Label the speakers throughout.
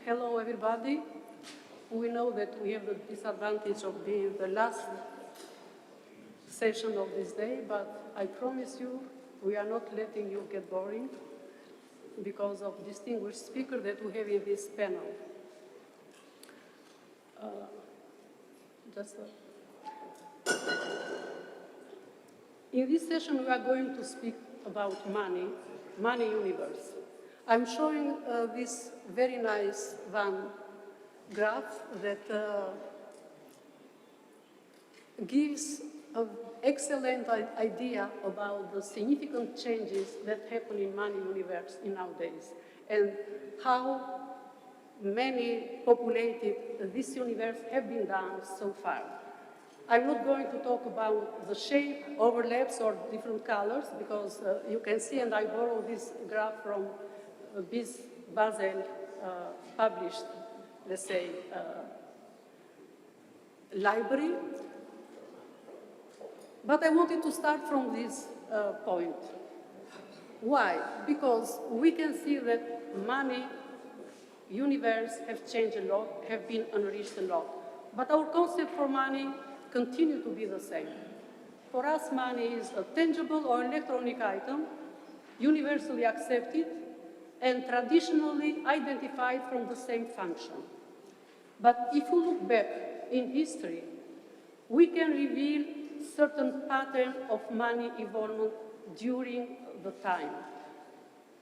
Speaker 1: Hello, everybody. We know that we have the disadvantage of being the last session of this day, but I promise you we are not letting you get boring because of distinguished speaker that we have in this panel. In this session, we are going to speak about money universe. I'm showing this very nice graph that gives an excellent idea about the significant changes that happen in money universe in nowadays and how many populated this universe have been done so far. I'm not going to talk about the shape, overlaps, or different colors because you can see, and I borrow this graph from Basel published, let's say, library. But I wanted to start from this point. Why? Because we can see that money universe have changed a lot, have been enriched a lot. But our concept for money continue to be the same. For us, money is a tangible or electronic item, universally accepted, and traditionally identified from the same function. But if we look back in history, we can reveal certain pattern of money evolvement during the time.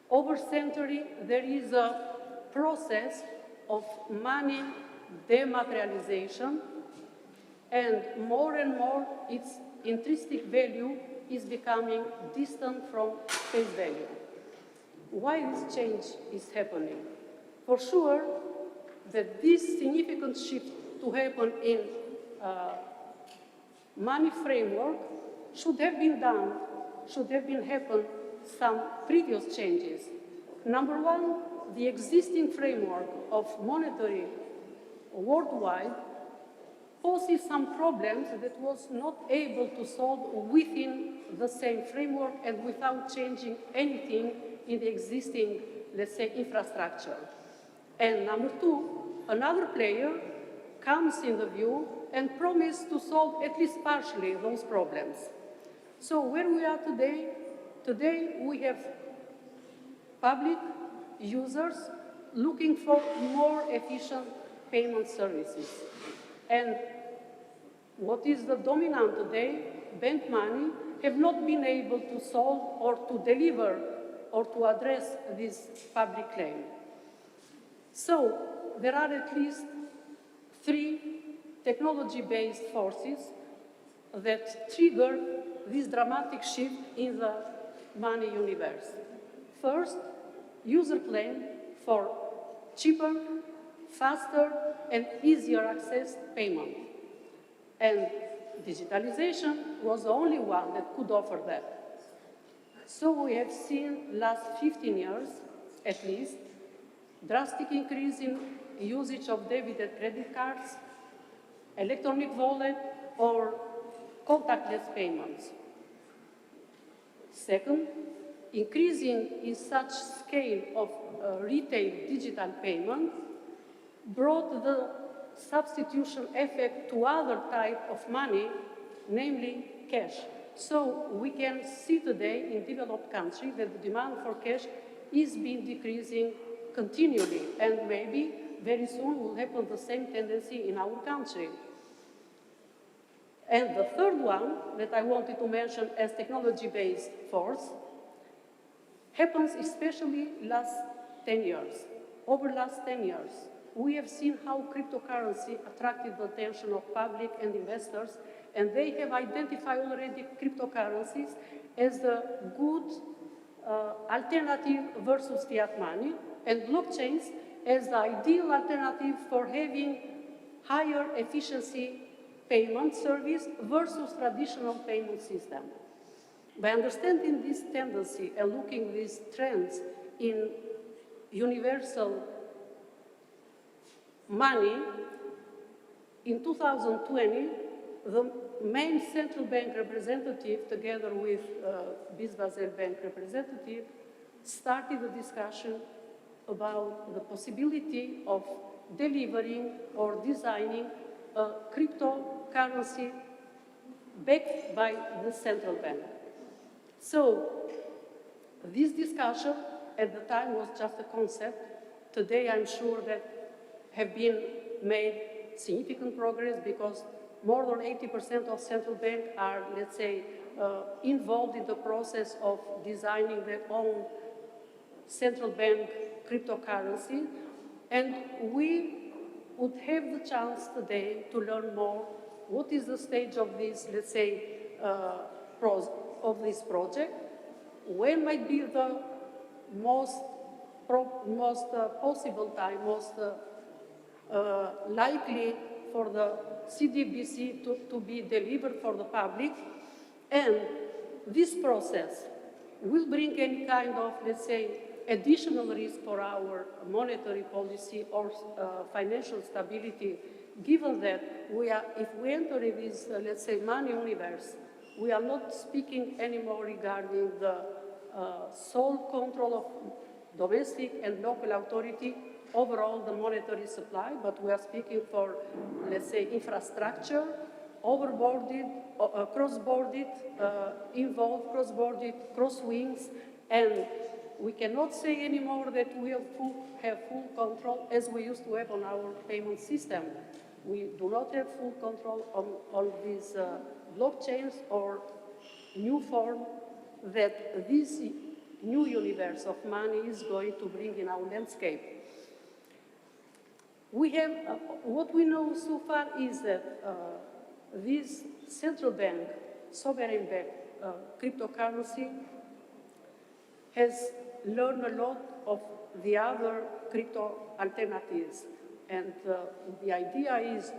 Speaker 1: Over century, there is a process of money dematerialization, and more its intrinsic value is becoming distant from face value. Why this change is happening? For sure, that this significant shift to happen in money framework should have been happened some previous changes. Number one, the existing framework of monetary worldwide poses some problems that was not able to solve within the same framework and without changing anything in the existing, let's say, infrastructure. And number two, another player comes in the view and promises to solve at least partially those problems. So where we are today we have public users looking for more efficient payment services. And what is the dominant today? Bank money have not been able to solve or to deliver or to address this public claim. So there are at least three technology-based forces that trigger this dramatic shift in the money universe. First, user claim for cheaper, faster, and easier access payment. And digitalization was the only one that could offer that. So we have seen last 15 years, at least, drastic increase in usage of debit and credit cards, electronic wallet, or contactless payments. Second, increasing in such scale of retail digital payment brought the substitution effect to other type of money, namely cash. So we can see today in developed countries that the demand for cash is being decreasing continually, and maybe very soon will happen the same tendency in our country. And the third one that I wanted to mention as technology-based force happens especially last 10 years. Over last 10 years, we have seen how cryptocurrency attracted the attention of public and investors, and they have identified already cryptocurrencies as the good alternative versus fiat money, and blockchains as the ideal alternative for having higher efficiency payment service versus traditional payment system. By understanding this tendency and looking at these trends in universal money, in 2020, the main central bank representative, together with Basel Bank representative, started a discussion about the possibility of delivering or designing a cryptocurrency backed by the central bank. So this discussion at the time was just a concept. Today I'm sure that have been made significant progress because more than 80% of central banks are, let's say, involved in the process of designing their own central bank cryptocurrency. And we would have the chance today to learn more what is the stage of this, let's say, of this project, when might be the most possible time, most likely for the CDBC to be delivered for the public, and this process will bring any kind of, let's say, additional risk for our monetary policy or financial stability, given that if we enter in this, let's say, money universe, we are not speaking anymore regarding the sole control of domestic and local authority overall the monetary supply, but we are speaking for, let's say, infrastructure, overboarded, cross-boarded, involved, cross-boarded, cross-wings, and we cannot say anymore that we have full control as we used to have on our payment system. We do not have full control on these blockchains or new form that this new universe of money is going to bring in our landscape. We have, what we know so far is that this central bank, sovereign bank cryptocurrency has learned a lot of the other crypto alternatives. And the idea is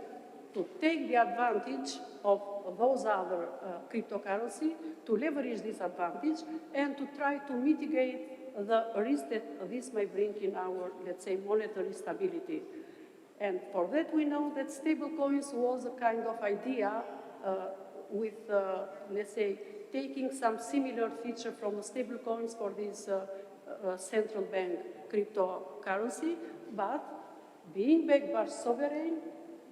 Speaker 1: to take the advantage of those other cryptocurrency, to leverage this advantage, and to try to mitigate the risk that this may bring in our, let's say, monetary stability. And for that, we know that stablecoins was a kind of idea with, let's say, taking some similar feature from the stablecoins for this central bank cryptocurrency, but being backed by sovereign,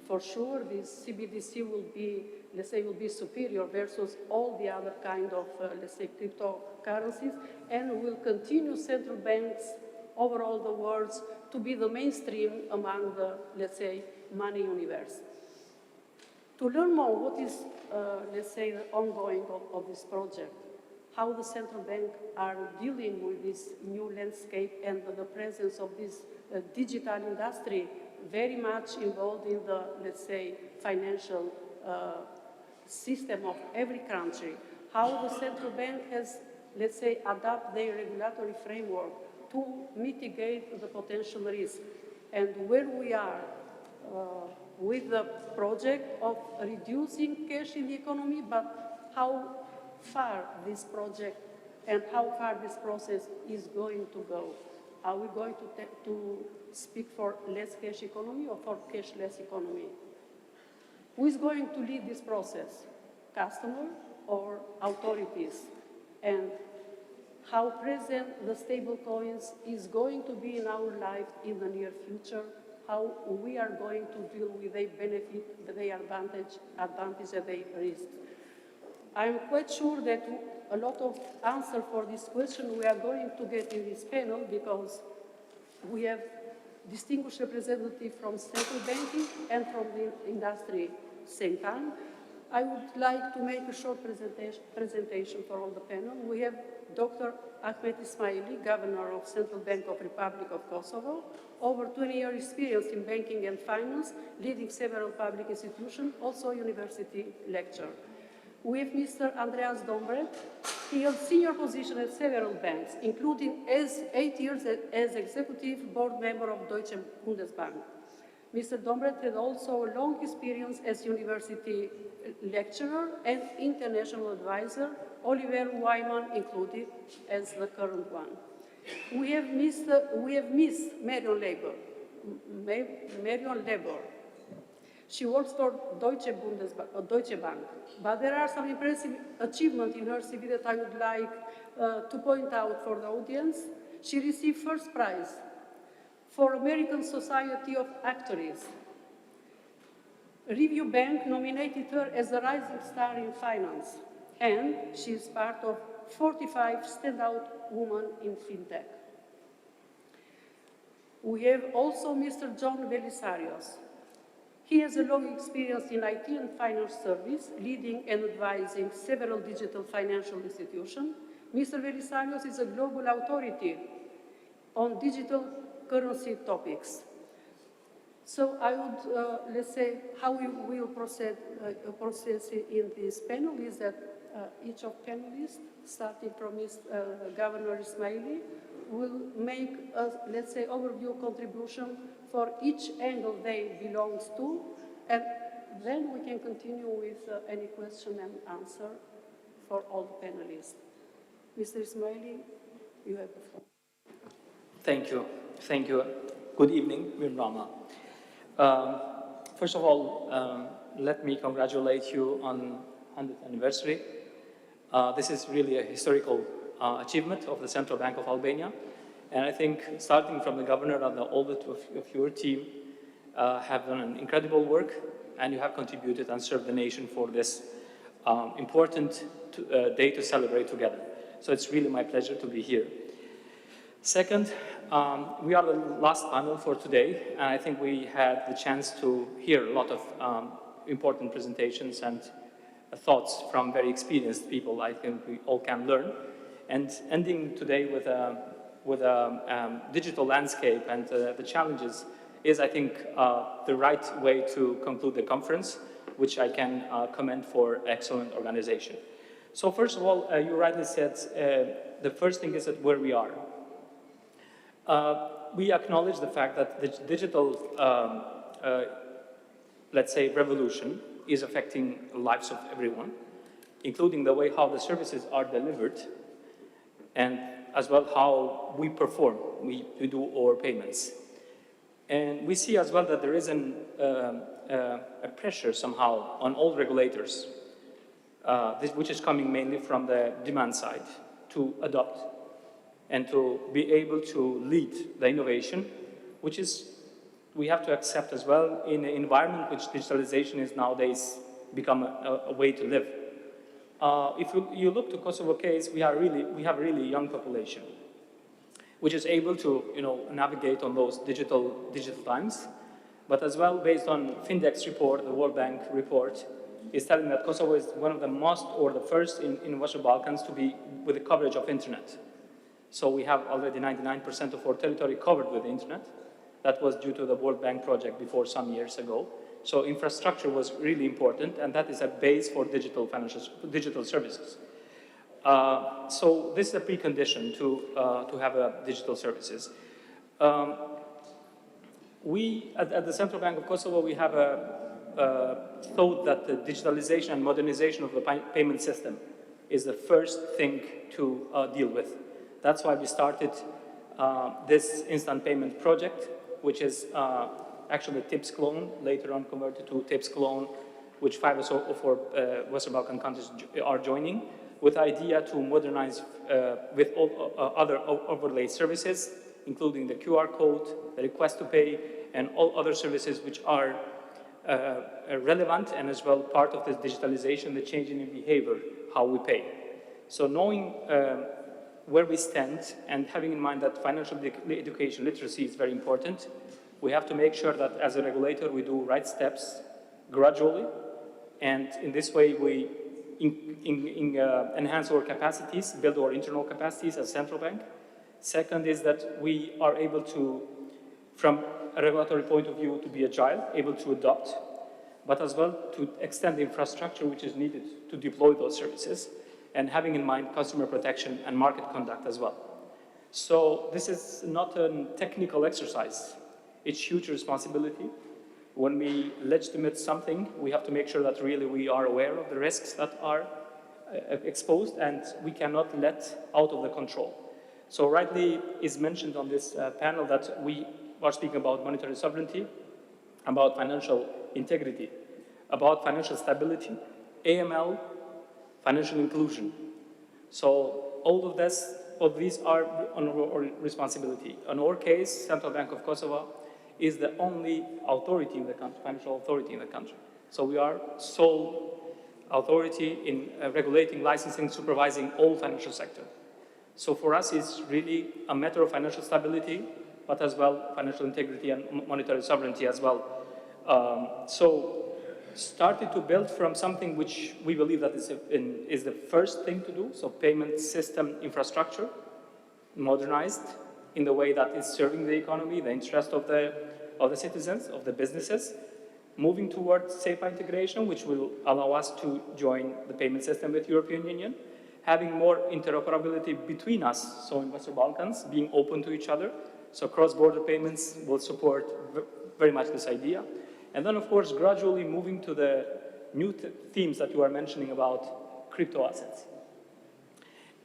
Speaker 1: for sure, this CBDC will be, let's say, will be superior versus all the other kind of, let's say, cryptocurrencies, and will continue central banks overall the world to be the mainstream among the, let's say, money universe. To learn more what is, let's say, the ongoing of this project, how the central bank are dealing with this new landscape and the presence of this digital industry very much involved in the, let's say, financial system of every country, how the central bank has, let's say, adapt their regulatory framework to mitigate the potential risk, and where we are with the project of reducing cash in the economy, but how far this project and how far this process is going to go. Are we going to speak for less cash economy or for cashless economy? Who is going to lead this process? Customer or authorities? And how present the stable coins is going to be in our life in the near future, how we are going to deal with their benefit, their advantage and their risk. I'm quite sure that a lot of answer for this question we are going to get in this panel, because we have distinguished representatives from central banking and from the industry same time. I would like to make a short presentation for all the panel. We have Dr. Ahmet Ismaili, Governor of Central Bank of Republic of Kosovo, over 20-year experience in banking and finance, leading several public institutions, also university lecturer. We have Mr. Andreas Dombret. He held senior positions at several banks, including 8 years as executive board member of Deutsche Bundesbank. Mr. Dombret had also a long experience as university lecturer and international advisor, Oliver Wyman included as the current one. We have Miss Marion Leber. She works for Deutsche Bank, but there are some impressive achievements in her CV that I would like to point out for the audience. She received first prize For American Society of Actuaries, Review Bank nominated her as a rising star in finance, and she is part of 45 standout women in fintech. We have also Mr. John Belisarios. He has a long experience in IT and finance service, leading and advising several digital financial institutions. Mr. Belisarios is a global authority on digital currency topics. So I would, let's say, how we will process in this panel is that each of panelists, starting from Governor Ismaili, will make a, let's say, overview contribution for each angle they belong to, and then we can continue with any question and answer for all the panelists. Mr. Ismaili, you have the floor.
Speaker 2: Thank you. Thank you. Good evening, Mirama. First of all, let me congratulate you on 100th anniversary. This is really a historical achievement of the Central Bank of Albania. And I think starting from the governor and all of your team have done an incredible work, and you have contributed and served the nation for this important day to celebrate together. So it's really my pleasure to be here. Second, we are the last panel for today, and I think we had the chance to hear a lot of important presentations and thoughts from very experienced people. I think we all can learn. And ending today with a digital landscape and the challenges is, I think, the right way to conclude the conference, which I can commend for excellent organization. So first of all, you rightly said, the first thing is that where we are. We acknowledge the fact that the digital, let's say, revolution is affecting the lives of everyone, including the way how the services are delivered, and as well how we perform, we do our payments. And we see as well that there is a pressure somehow on all regulators, which is coming mainly from the demand side, to adopt and to be able to lead the innovation, which is, we have to accept as well in an environment which digitalization is nowadays become a way to live. If you look to Kosovo case, we have a really young population, which is able to navigate on those digital times, but as well based on Findex report, the World Bank report, is telling that Kosovo is one of the most or the first in Western Balkans to be with the coverage of internet. So we have already 99% of our territory covered with the internet. That was due to the World Bank project before some years ago. So infrastructure was really important, and that is a base for digital services. So this is a precondition to have digital services. We, at the Central Bank of Kosovo, we have a thought that the digitalization and modernization of the payment system is the first thing to deal with. That's why we started this instant payment project, which is actually TIPS clone, later on converted to TIPS clone, which 5 of our Western Balkan countries are joining, with the idea to modernize with all other overlay services, including the QR code, the request to pay, and all other services which are relevant and as well part of this digitalization, the changing in behavior, how we pay. So knowing where we stand and having in mind that financial education literacy is very important, we have to make sure that as a regulator we do right steps gradually, and in this way we enhance our capacities, build our internal capacities as central bank. Second is that we are able to, from a regulatory point of view, to be agile, able to adopt, but as well to extend the infrastructure which is needed to deploy those services, and having in mind customer protection and market conduct as well. So this is not a technical exercise. It's huge responsibility. When we legitimate something, we have to make sure that really we are aware of the risks that are exposed, and we cannot let out of the control. So rightly is mentioned on this panel that we are speaking about monetary sovereignty, about financial integrity, about financial stability, AML, financial inclusion. So all of this of these are on our responsibility. In our case, Central Bank of Kosovo is the only authority in the country, financial authority in the country. So we are sole authority in regulating, licensing, supervising all financial sector. So for us, it's really a matter of financial stability, but as well financial integrity and monetary sovereignty as well. So started to build from something which we believe that is the first thing to do, so payment system infrastructure, modernized in the way that is serving the economy, the interest of the citizens, of the businesses, moving towards SEPA integration, which will allow us to join the payment system with European Union, having more interoperability between us, so in Western Balkans, being open to each other, so cross-border payments will support very much this idea. And then, of course, gradually moving to the new themes that you are mentioning about crypto assets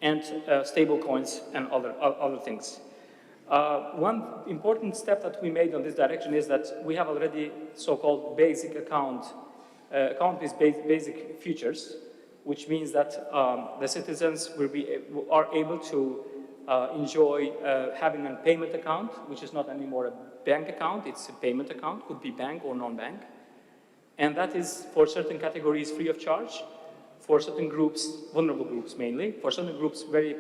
Speaker 2: and stable coins and other things. One important step that we made on this direction is that we have already so-called basic account with basic features, which means that the citizens are able to enjoy having a payment account, which is not anymore a bank account, it's a payment account, could be bank or non-bank. And that is for certain categories free of charge, for certain groups, vulnerable groups mainly, for certain groups very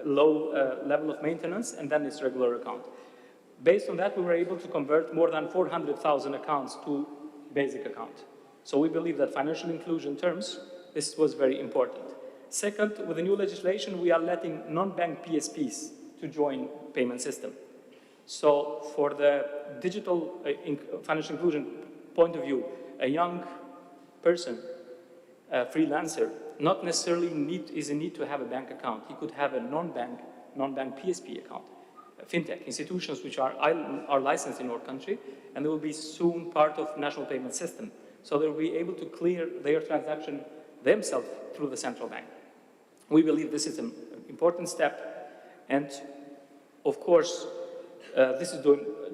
Speaker 2: low level of maintenance, and then it's regular account. Based on that, we were able to convert more than 400,000 accounts to basic account. So we believe that financial inclusion terms, this was very important. Second, with the new legislation, we are letting non-bank PSPs to join payment system. So for the digital financial inclusion point of view, a young person, a freelancer, not necessarily is in need to have a bank account. He could have a non-bank PSP account. Fintech institutions which are licensed in our country, and they will be soon part of national payment system. So they will be able to clear their transaction themselves through the central bank. We believe this is an important step, and of course, this is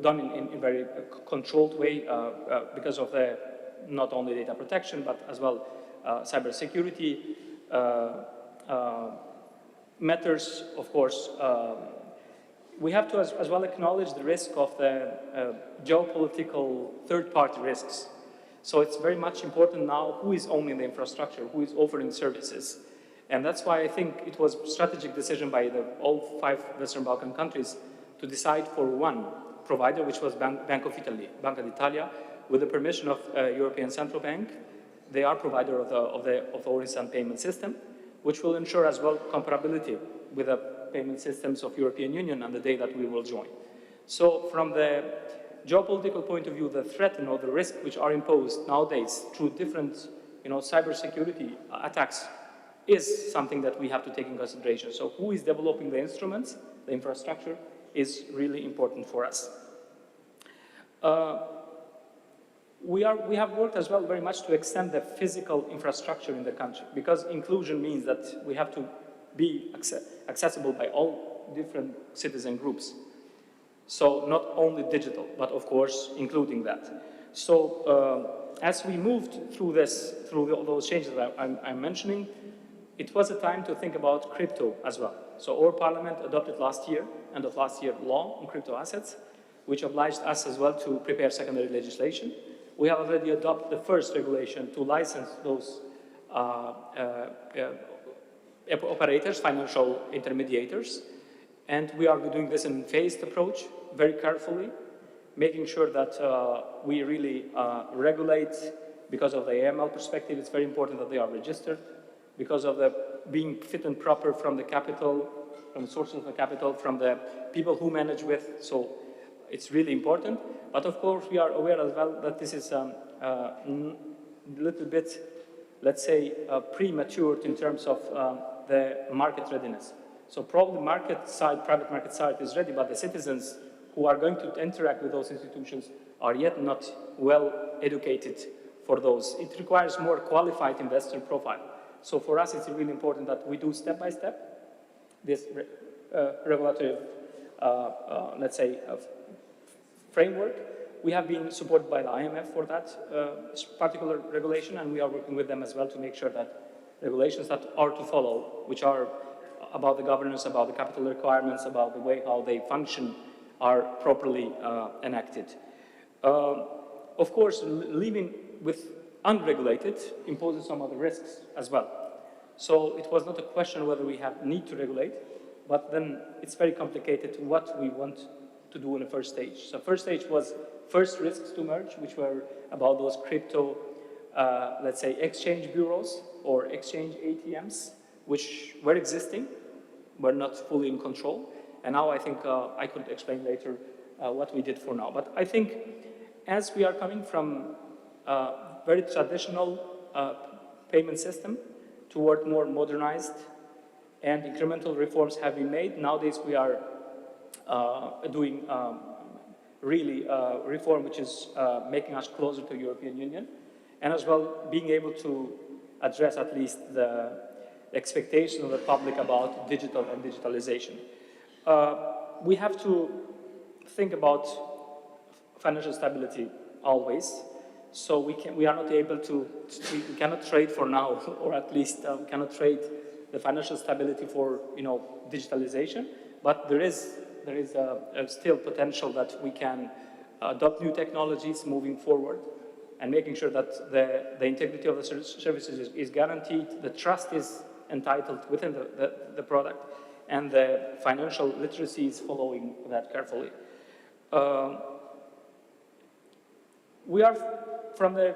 Speaker 2: done in a very controlled way because of the not only data protection, but as well cybersecurity matters, of course. We have to as well acknowledge the risk of the geopolitical third-party risks. So it's very much important now who is owning the infrastructure, who is offering services. And that's why I think it was a strategic decision by all 5 Western Balkan countries to decide for one provider, which was Bank of Italy, Banca d'Italia, with the permission of European Central Bank. They are provider of the Horizon payment system, which will ensure as well comparability with the payment systems of European Union on the day that we will join. So from the geopolitical point of view, the threat and all the risk which are imposed nowadays through different cybersecurity attacks is something that we have to take in consideration. So who is developing the instruments, the infrastructure, is really important for us. We have worked as well very much to extend the physical infrastructure in the country, because inclusion means that we have to be accessible by all different citizen groups. So not only digital, but of course including that. So as we moved through those changes that I'm mentioning, it was a time to think about crypto as well. So our parliament adopted end of last year, law on crypto assets, which obliged us as well to prepare secondary legislation. We have already adopted the first regulation to license those operators, financial intermediators, and we are doing this in a phased approach, very carefully, making sure that we really regulate. Because of the AML perspective, it's very important that they are registered, because of the being fit and proper from the capital, from the sources of the capital, from the people who manage with, so it's really important. But of course, we are aware as well that this is a little bit, let's say, premature in terms of the market readiness. So probably private market side is ready, but the citizens who are going to interact with those institutions are yet not well educated for those. It requires more qualified investor profile. So for us, it's really important that we do step by step this regulatory, let's say, framework. We have been supported by the IMF for that particular regulation, and we are working with them as well to make sure that regulations that are to follow, which are about the governance, about the capital requirements, about the way how they function are properly enacted. Of course, leaving with unregulated imposes some other risks as well. So it was not a question whether we need to regulate, but then it's very complicated what we want to do in the first stage. So first stage was first risks to emerge, which were about those crypto, let's say, exchange bureaus or exchange ATMs, which were existing, were not fully in control. And now I think I could explain later what we did for now. But I think as we are coming from a very traditional payment system toward more modernized and incremental reforms have been made, nowadays we are doing really reform which is making us closer to the European Union, and as well being able to address at least the expectation of the public about digital and digitalization. We have to think about financial stability always. So we are not able to, we cannot trade for now, or at least we cannot trade the financial stability for, digitalization. But there is still potential that we can adopt new technologies moving forward and making sure that the integrity of the services is guaranteed, the trust is entitled within the product, and the financial literacy is following that carefully. We are,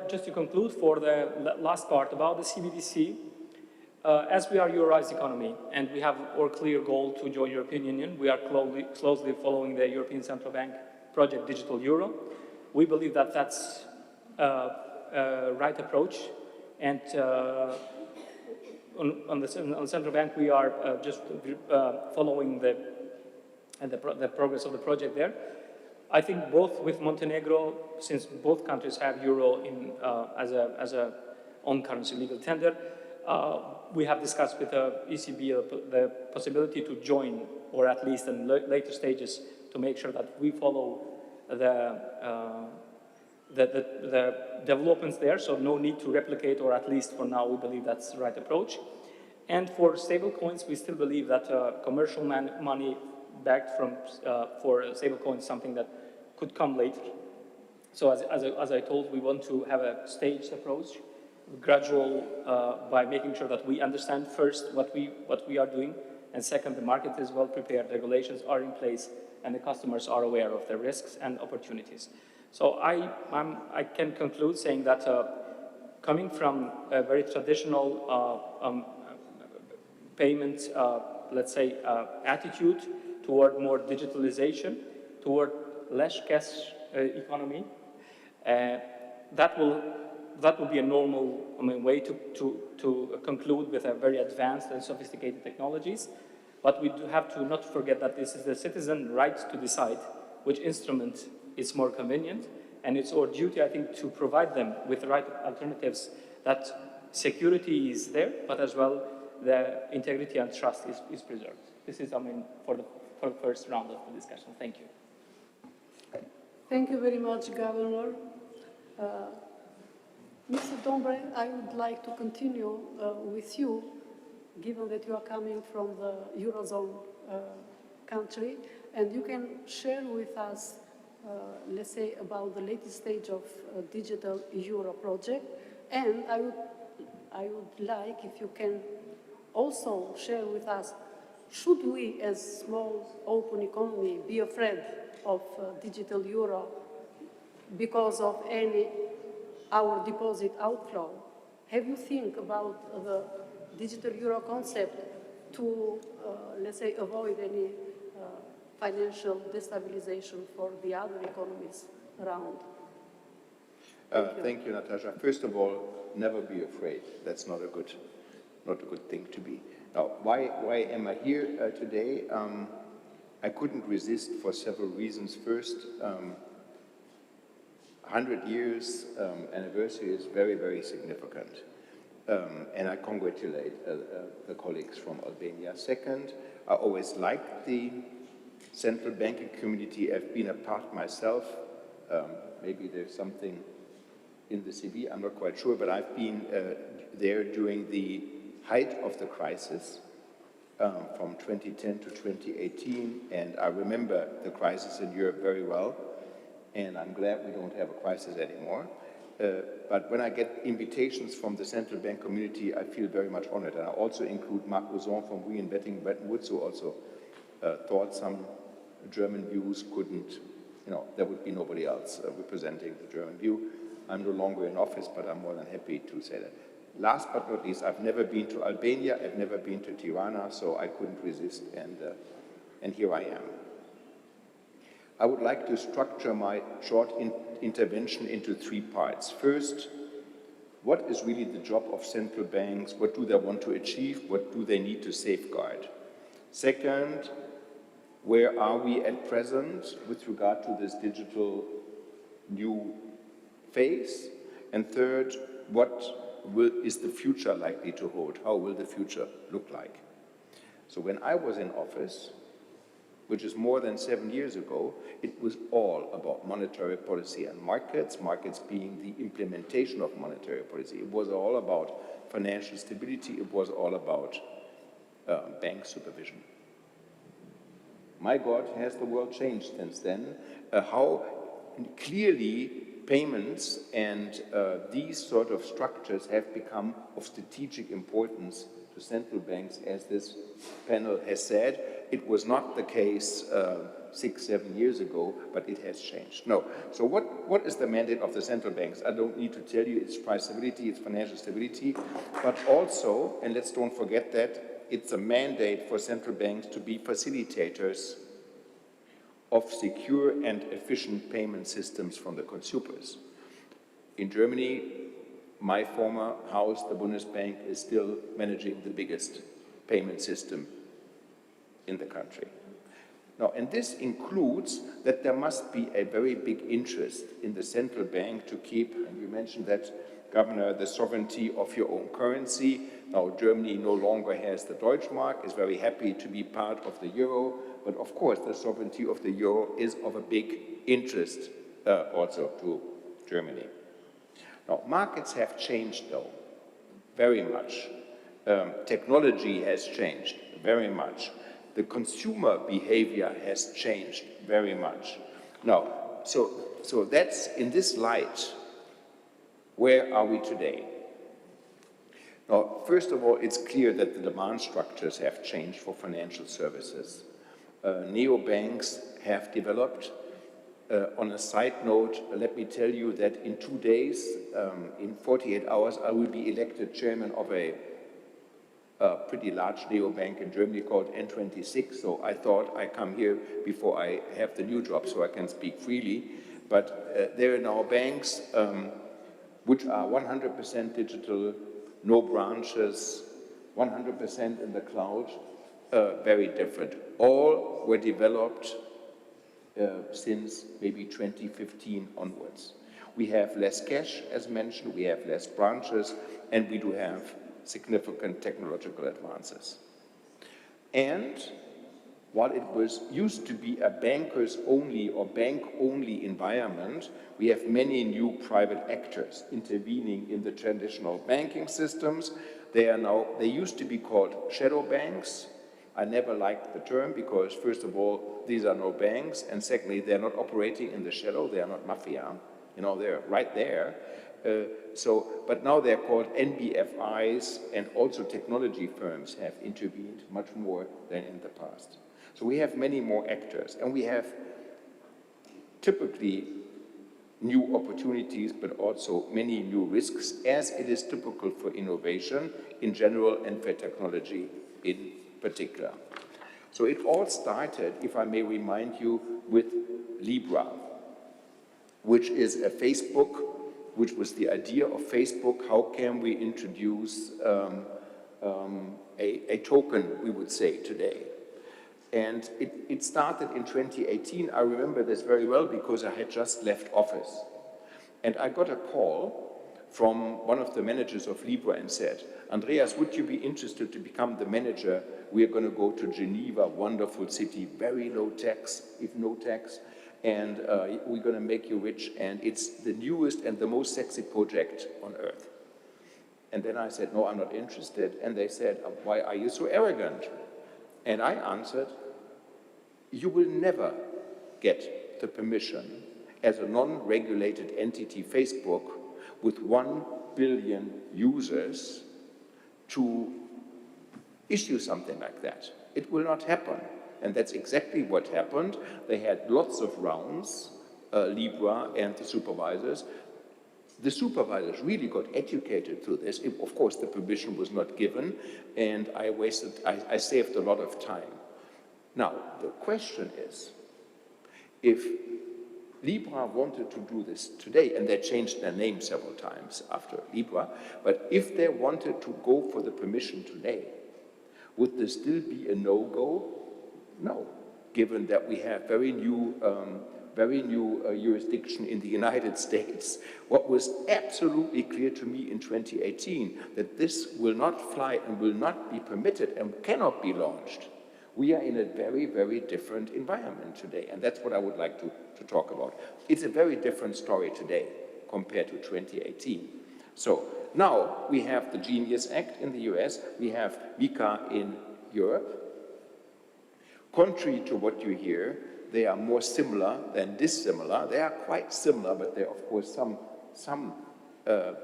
Speaker 2: just to conclude for the last part about the CBDC, as we are a Euroized economy and we have our clear goal to join European Union, we are closely following the European Central Bank project Digital Euro. We believe that that's a right approach, and on the Central Bank we are just following the progress of the project there. I think both with Montenegro, since both countries have euro in, as a own currency legal tender, we have discussed with the ECB the possibility to join, or at least in later stages, to make sure that we follow the developments there, so no need to replicate, or at least for now we believe that's the right approach. And for stable coins, we still believe that commercial money backed from for stable coins is something that could come later. So as I told, we want to have a staged approach, gradual, by making sure that we understand first what we are doing, and second, the market is well prepared, the regulations are in place, and the customers are aware of the risks and opportunities. So I can conclude saying that coming from a very traditional payment, let's say, attitude toward more digitalization, toward less cash economy, that will be a normal way to conclude with a very advanced and sophisticated technologies. But we do have to not forget that this is the citizen's right to decide which instrument is more convenient, and it's our duty, I think, to provide them with the right alternatives, that security is there, but as well the integrity and trust is preserved. This is, for the first round of the discussion. Thank you.
Speaker 1: Thank you very much, Governor. Mr. Dombre, I would like to continue with you, given that you are coming from the Eurozone country, and you can share with us, let's say, about the latest stage of Digital Euro project, and I would like if you can also share with us, should we as small open economy be afraid of Digital Euro because of our deposit outflow? Have you think about the Digital Euro concept to, let's say, avoid any financial destabilization for the other economies around?
Speaker 3: Thank you, Natasha. First of all, never be afraid. That's not a good thing to be. Now, why am I here today? I couldn't resist for several reasons. First, 100 years anniversary is very, very significant. And I congratulate the colleagues from Albania. Second, I always liked the central banking community. I've been a part myself. Maybe there's something in the CV, I'm not quite sure, but I've been there during the height of the crisis. from 2010 to 2018, and I remember the crisis in Europe very well, and I'm glad we don't have a crisis anymore. But when I get invitations from the central bank community, I feel very much honored. And I also include Marc Ozon from Reinventing Bretton Woods, who also thought some German views couldn't, there would be nobody else representing the German view. I'm no longer in office, but I'm more than happy to say that. Last but not least, I've never been to Albania, I've never been to Tirana, so I couldn't resist, and here I am. I would like to structure my short intervention into 3 parts. First, what is really the job of central banks? What do they want to achieve? What do they need to safeguard? Second, where are we at present with regard to this digital new phase? And third, what is the future likely to hold? How will the future look like? So when I was in office, which is more than 7 years ago, it was all about monetary policy and markets, markets being the implementation of monetary policy. It was all about financial stability. It was all about bank supervision. My God, has the world changed since then? How clearly payments and these sort of structures have become of strategic importance to central banks, as this panel has said. It was not the case 6, 7 years ago, but it has changed. No. So what is the mandate of the central banks? I don't need to tell you, it's price stability, it's financial stability, but also, and let's don't forget that, it's a mandate for central banks to be facilitators of secure and efficient payment systems from the consumers. In Germany, my former house, the Bundesbank, is still managing the biggest payment system in the country. Now, and this includes that there must be a very big interest in the central bank to keep, and you mentioned that, Governor, the sovereignty of your own currency. Now, Germany no longer has the Deutschmark, is very happy to be part of the euro, but of course the sovereignty of the euro is of a big interest also to Germany. Now, markets have changed, though, very much. Technology has changed very much. The consumer behavior has changed very much. Now, so that's in this light. Where are we today? Now, first of all, it's clear that the demand structures have changed for financial services. Neobanks have developed. On a side note, let me tell you that in 2 days, in 48 hours, I will be elected chairman of a pretty large neobank in Germany called N26. So I thought I come here before I have the new job so I can speak freely. But there are now banks which are 100% digital, no branches, 100% in the cloud, very different. All were developed since maybe 2015 onwards. We have less cash, as mentioned, we have less branches, and we do have significant technological advances. And while it used to be a bankers-only or bank-only environment, we have many new private actors intervening in the traditional banking systems. They used to be called shadow banks. I never liked the term because, first of all, these are no banks, and secondly, they're not operating in the shadow, they are not mafia. They're right there. But now they're called NBFIs, and also technology firms have intervened much more than in the past. So we have many more actors, and we have typically new opportunities, but also many new risks, as it is typical for innovation in general and for technology in particular. So it all started, if I may remind you, with Libra, which is a Facebook, which was the idea of Facebook. How can we introduce a token, we would say, today? And it started in 2018. I remember this very well because I had just left office. And I got a call from one of the managers of Libra and said, Andreas, would you be interested to become the manager? We are going to go to Geneva, wonderful city, very low tax, if no tax, and we're going to make you rich, and it's the newest and the most sexy project on earth. And then I said, no, I'm not interested. And they said, why are you so arrogant? And I answered, you will never get the permission as a non-regulated entity, Facebook, with 1 billion users to issue something like that. It will not happen. And that's exactly what happened. They had lots of rounds, Libra and the supervisors. The supervisors really got educated through this. Of course, the permission was not given, and I saved a lot of time. Now, the question is, if Libra wanted to do this today, and they changed their name several times after Libra, but if they wanted to go for the permission today, would there still be a no-go? No, given that we have very new jurisdiction in the United States. What was absolutely clear to me in 2018, that this will not fly and will not be permitted and cannot be launched. We are in a very, very different environment today, and that's what I would like to talk about. It's a very different story today compared to 2018. So now we have the Genius Act in the US, we have MiCA in Europe. Contrary to what you hear, they are more similar than dissimilar. They are quite similar, but there are, of course, some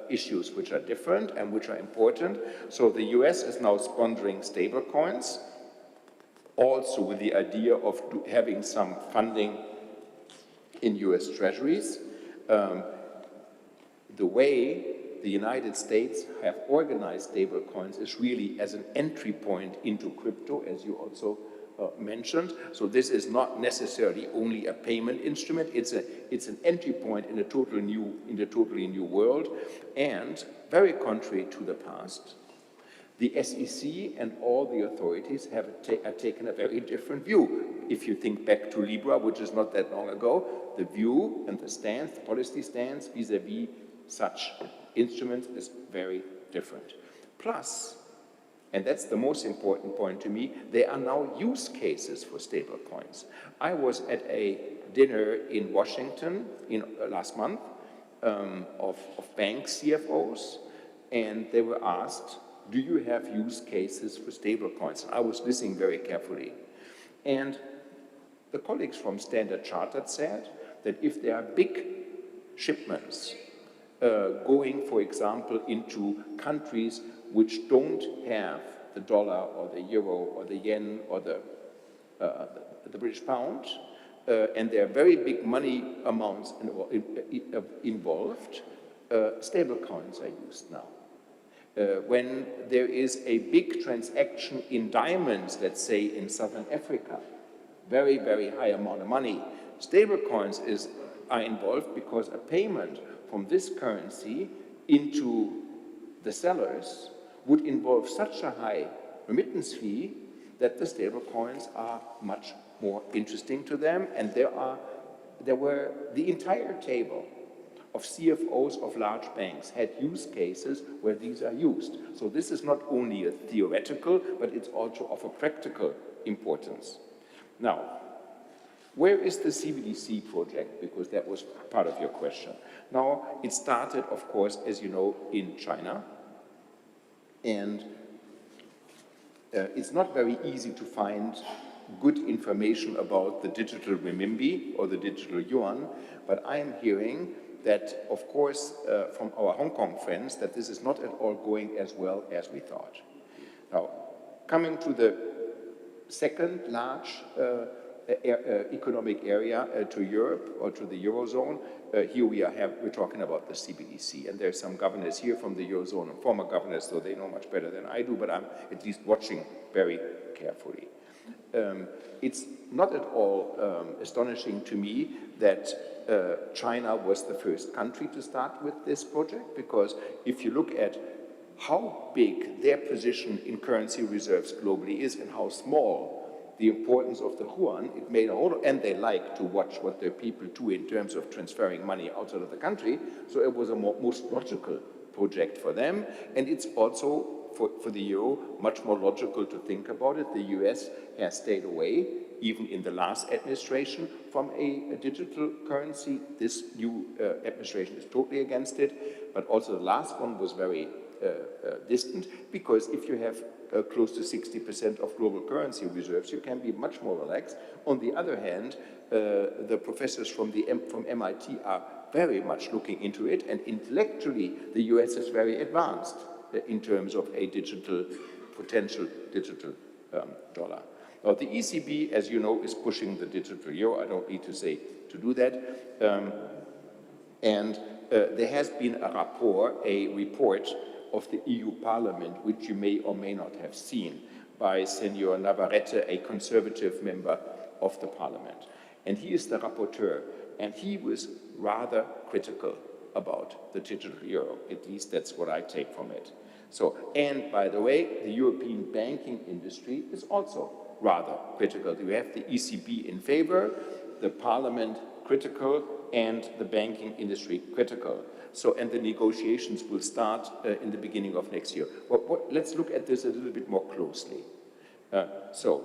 Speaker 3: issues which are different and which are important. So the US is now sponsoring stablecoins, also with the idea of having some funding in US treasuries. The way the United States have organized stablecoins is really as an entry point into crypto, as you also mentioned. So this is not necessarily only a payment instrument. It's an entry point in a totally new world. And very contrary to the past, the SEC and all the authorities have taken a very different view. If you think back to Libra, which is not that long ago, the view and the stance, the policy stance vis-à-vis such instruments is very different. Plus, and that's the most important point to me, there are now use cases for stablecoins. I was at a dinner in Washington last month of bank CFOs, and they were asked, do you have use cases for stablecoins? And I was listening very carefully. And the colleagues from Standard Chartered said that if there are big shipments going, for example, into countries which don't have the dollar or the euro or the yen or the British pound, and there are very big money amounts involved, stablecoins are used now. When there is a big transaction in diamonds, let's say in Southern Africa, very, very high amount of money, stablecoins are involved because a payment from this currency into the sellers would involve such a high remittance fee that the stablecoins are much more interesting to them. And there were the entire table of CFOs of large banks had use cases where these are used. So this is not only a theoretical, but it's also of a practical importance. Now, where is the CBDC project? Because that was part of your question. Now, it started, of course, as you know, in China. And it's not very easy to find good information about the digital renminbi or the digital yuan, but I am hearing that, of course, from our Hong Kong friends, that this is not at all going as well as we thought. Now, coming to the second large economic area to Europe or to the Eurozone, here we're talking about the CBDC, and there's some governors here from the Eurozone and former governors, so they know much better than I do, but I'm at least watching very carefully. It's not at all astonishing to me that China was the first country to start with this project, because if you look at how big their position in currency reserves globally is and how small the importance of the yuan, it made a whole, and they like to watch what their people do in terms of transferring money outside of the country, so it was a most logical project for them, and it's also, for the euro, much more logical to think about it. The US has stayed away even in the last administration, from a digital currency. This new administration is totally against it, but also the last one was very distant, because if you have close to 60% of global currency reserves, you can be much more relaxed. On the other hand, the professors from MIT are very much looking into it, and intellectually the US is very advanced in terms of a potential digital dollar. Now, the ECB, as you know, is pushing the digital euro. I don't need to say to do that. There has been a report of the EU Parliament, which you may or may not have seen, by Senor Navarrete, a conservative member of the Parliament. And he is the rapporteur, and he was rather critical about the digital euro. At least that's what I take from it. So, and by the way, the European banking industry is also rather critical. You have the ECB in favor, the Parliament critical, and the banking industry critical. So, and the negotiations will start in the beginning of next year. Let's look at this a little bit more closely. So,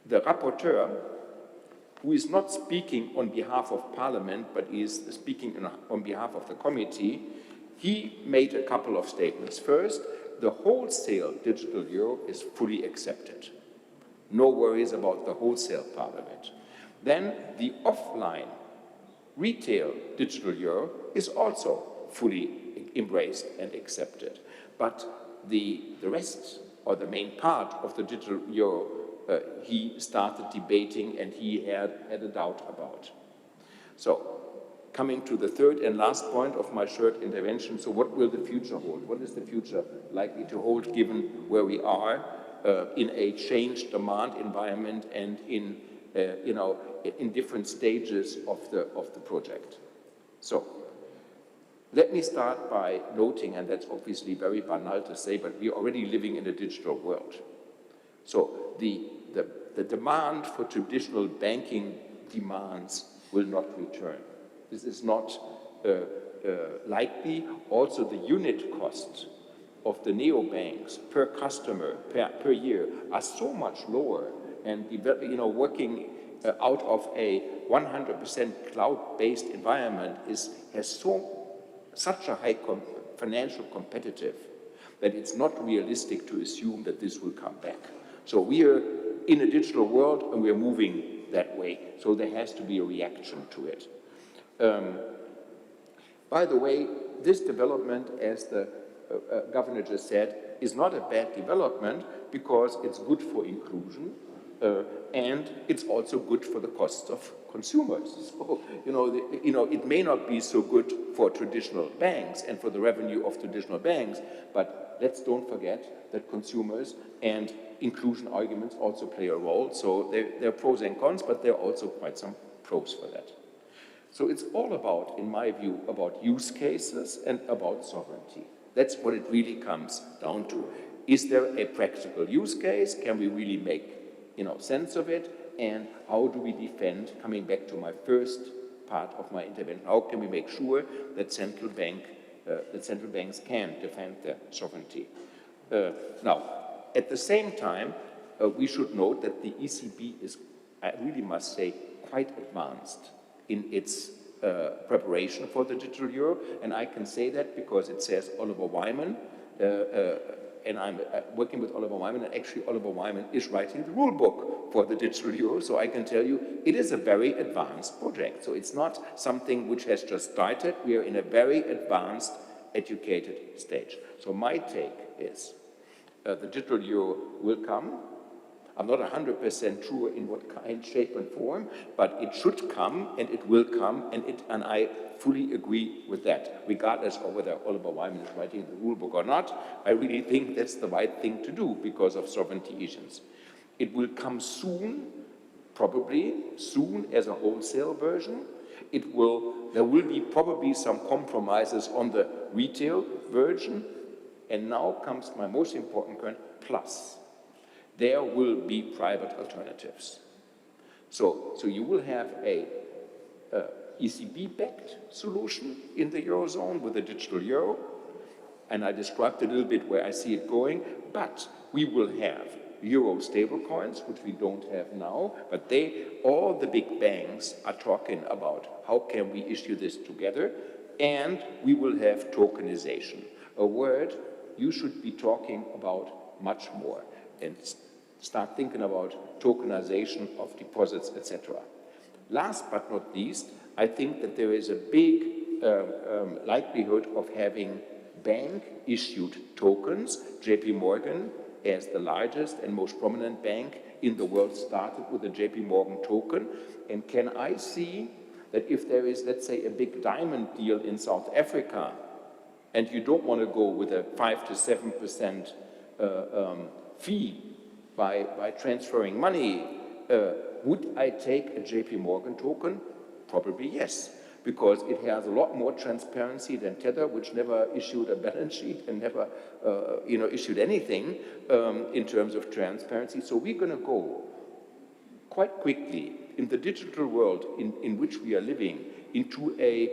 Speaker 3: the rapporteur, who is not speaking on behalf of Parliament, but is speaking on behalf of the committee, he made a couple of statements. First, the wholesale digital euro is fully accepted. No worries about the wholesale part of it. Then the offline retail digital euro is also fully embraced and accepted. But the rest, or the main part of the digital euro, he started debating and he had a doubt about. So, coming to the third and last point of my short intervention, so what will the future hold? What is the future likely to hold given where we are in a changed demand environment and in different stages of the project? So, let me start by noting, and that's obviously very banal to say, but we're already living in a digital world. So the demand for traditional banking demands will not return. This is not likely. Also, the unit costs of the neobanks per customer per year are so much lower, and working out of a 100% cloud-based environment has such a high financial competitive that it's not realistic to assume that this will come back. So we are in a digital world and we are moving that way. So there has to be a reaction to it. By the way, this development, as the governor just said, is not a bad development because it's good for inclusion and it's also good for the costs of consumers. So, it may not be so good for traditional banks and for the revenue of traditional banks, but let's don't forget that consumers and inclusion arguments also play a role. So there are pros and cons, but there are also quite some pros for that. So it's all about, in my view, about use cases and about sovereignty. That's what it really comes down to. Is there a practical use case? Can we really make sense of it? And how do we defend, coming back to my first part of my intervention, how can we make sure that central banks can defend their sovereignty? Now, at the same time, we should note that the ECB is, I really must say, quite advanced in its preparation for the digital euro, and I can say that because it says Oliver Wyman, and I'm working with Oliver Wyman, and actually Oliver Wyman is writing the rule book for the digital euro, so I can tell you it is a very advanced project. So it's not something which has just started. We are in a very advanced, educated stage. So my take is the digital euro will come. I'm not 100% sure in what kind, shape, and form, but it should come, and it will come, and I fully agree with that, regardless of whether Oliver Wyman is writing the rule book or not. I really think that's the right thing to do because of sovereignty issues. It will come soon, probably soon as a wholesale version. There will be probably some compromises on the retail version, and now comes my most important point, plus. There will be private alternatives. So you will have a ECB-backed solution in the Eurozone with the digital euro, and I described a little bit where I see it going, but we will have euro stablecoins, which we don't have now, but all the big banks are talking about how can we issue this together, and we will have tokenization, a word you should be talking about much more, and start thinking about tokenization of deposits, etc. Last but not least, I think that there is a big likelihood of having bank-issued tokens. JP Morgan, as the largest and most prominent bank in the world, started with a JP Morgan token. And can I see that if there is, let's say, a big diamond deal in South Africa, and you don't want to go with a 5 to 7% fee by transferring money, would I take a JP Morgan token? Probably yes, because it has a lot more transparency than Tether, which never issued a balance sheet and never issued anything in terms of transparency. So we're going to go quite quickly in the digital world in which we are living into a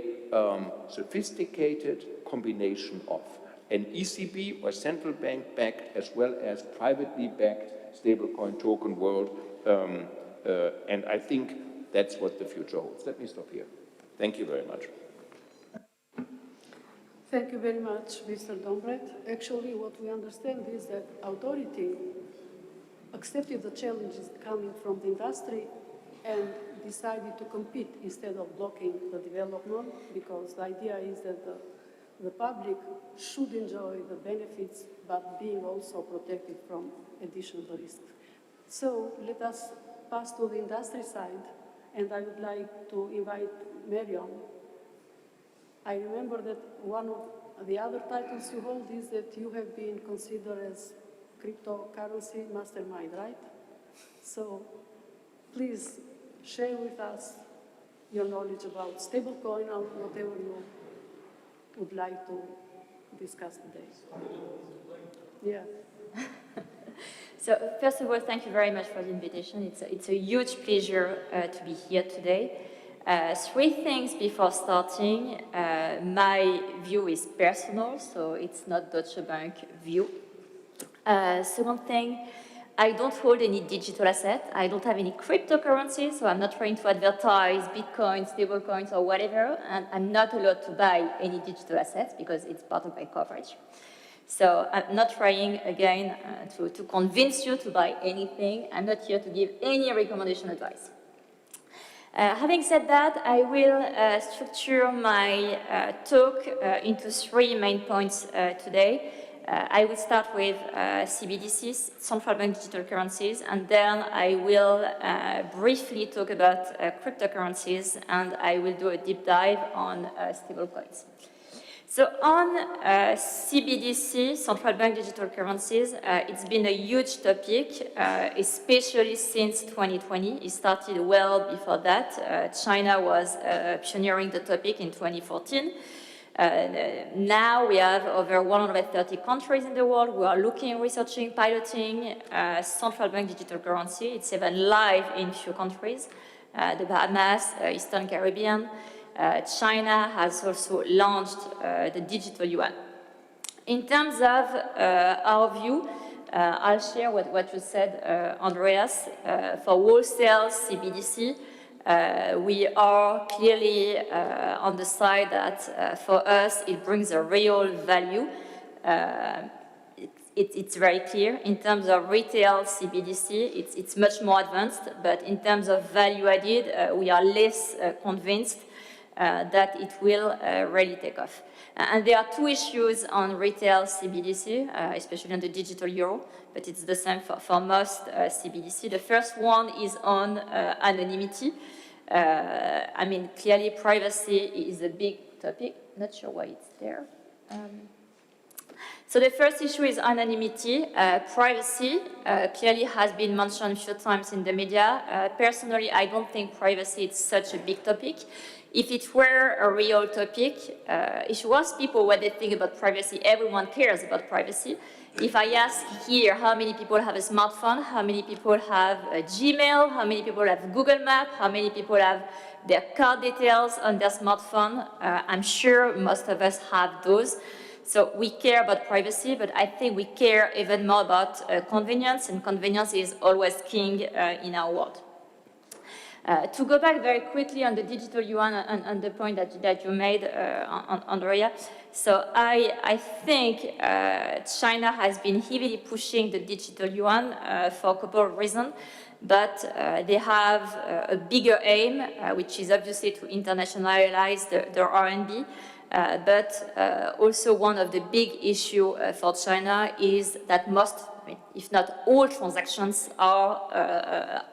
Speaker 3: sophisticated combination of an ECB or central bank backed as well as privately backed stablecoin token world, and I think that's what the future holds. Let me stop here. Thank you very much.
Speaker 1: Thank you very much, Mr. Dombret. Actually, what we understand is that authority accepted the challenges coming from the industry and decided to compete instead of blocking the development, because the idea is that the public should enjoy the benefits, but being also protected from additional risks. So let us pass to the industry side, and I would like to invite Marion. I remember that one of the other titles you hold is that you have been considered as cryptocurrency mastermind, right? So please share with us your knowledge about stablecoin or whatever you would like to discuss today. Yeah.
Speaker 4: So first of all, thank you very much for the invitation. It's a huge pleasure to be here today. Three things before starting. My view is personal, so it's not Deutsche Bank view. Second thing, I don't hold any digital asset. I don't have any cryptocurrency, so I'm not trying to advertise Bitcoin, stablecoins, or whatever, and I'm not allowed to buy any digital assets because it's part of my coverage. So I'm not trying, again, to convince you to buy anything. I'm not here to give any recommendation advice. Having said that, I will structure my talk into three main points today. I will start with CBDCs, central bank digital currencies, and then I will briefly talk about cryptocurrencies, and I will do a deep dive on stablecoins. So on CBDC, central bank digital currencies, it's been a huge topic, especially since 2020. It started well before that. China was pioneering the topic in 2014. Now we have over 130 countries in the world who are looking, researching, piloting central bank digital currency. It's even live in few countries, the Bahamas, Eastern Caribbean. China has also launched the digital yuan. In terms of our view, I'll share what you said, Andreas. For wholesale CBDC, we are clearly on the side that for us it brings a real value. It's very clear. In terms of retail CBDC, it's much more advanced, but in terms of value added, we are less convinced that it will really take off. And there are two issues on retail CBDC, especially on the digital euro, but it's the same for most CBDC. The first one is on anonymity. I mean, clearly privacy is a big topic. Not sure why it's there. So the first issue is anonymity. Privacy clearly has been mentioned a few times in the media. Personally, I don't think privacy is such a big topic. If it were a real topic, if you ask people what they think about privacy, everyone cares about privacy. If I ask here how many people have a smartphone, how many people have a Gmail, how many people have Google Maps, how many people have their card details on their smartphone, I'm sure most of us have those. So we care about privacy, but I think we care even more about convenience, and convenience is always king in our world. To go back very quickly on the digital yuan and the point that you made, Andrea, so I think China has been heavily pushing the digital yuan for a couple of reasons, but they have a bigger aim, which is obviously to internationalize their RMB. But also one of the big issues for China is that most, if not all, transactions are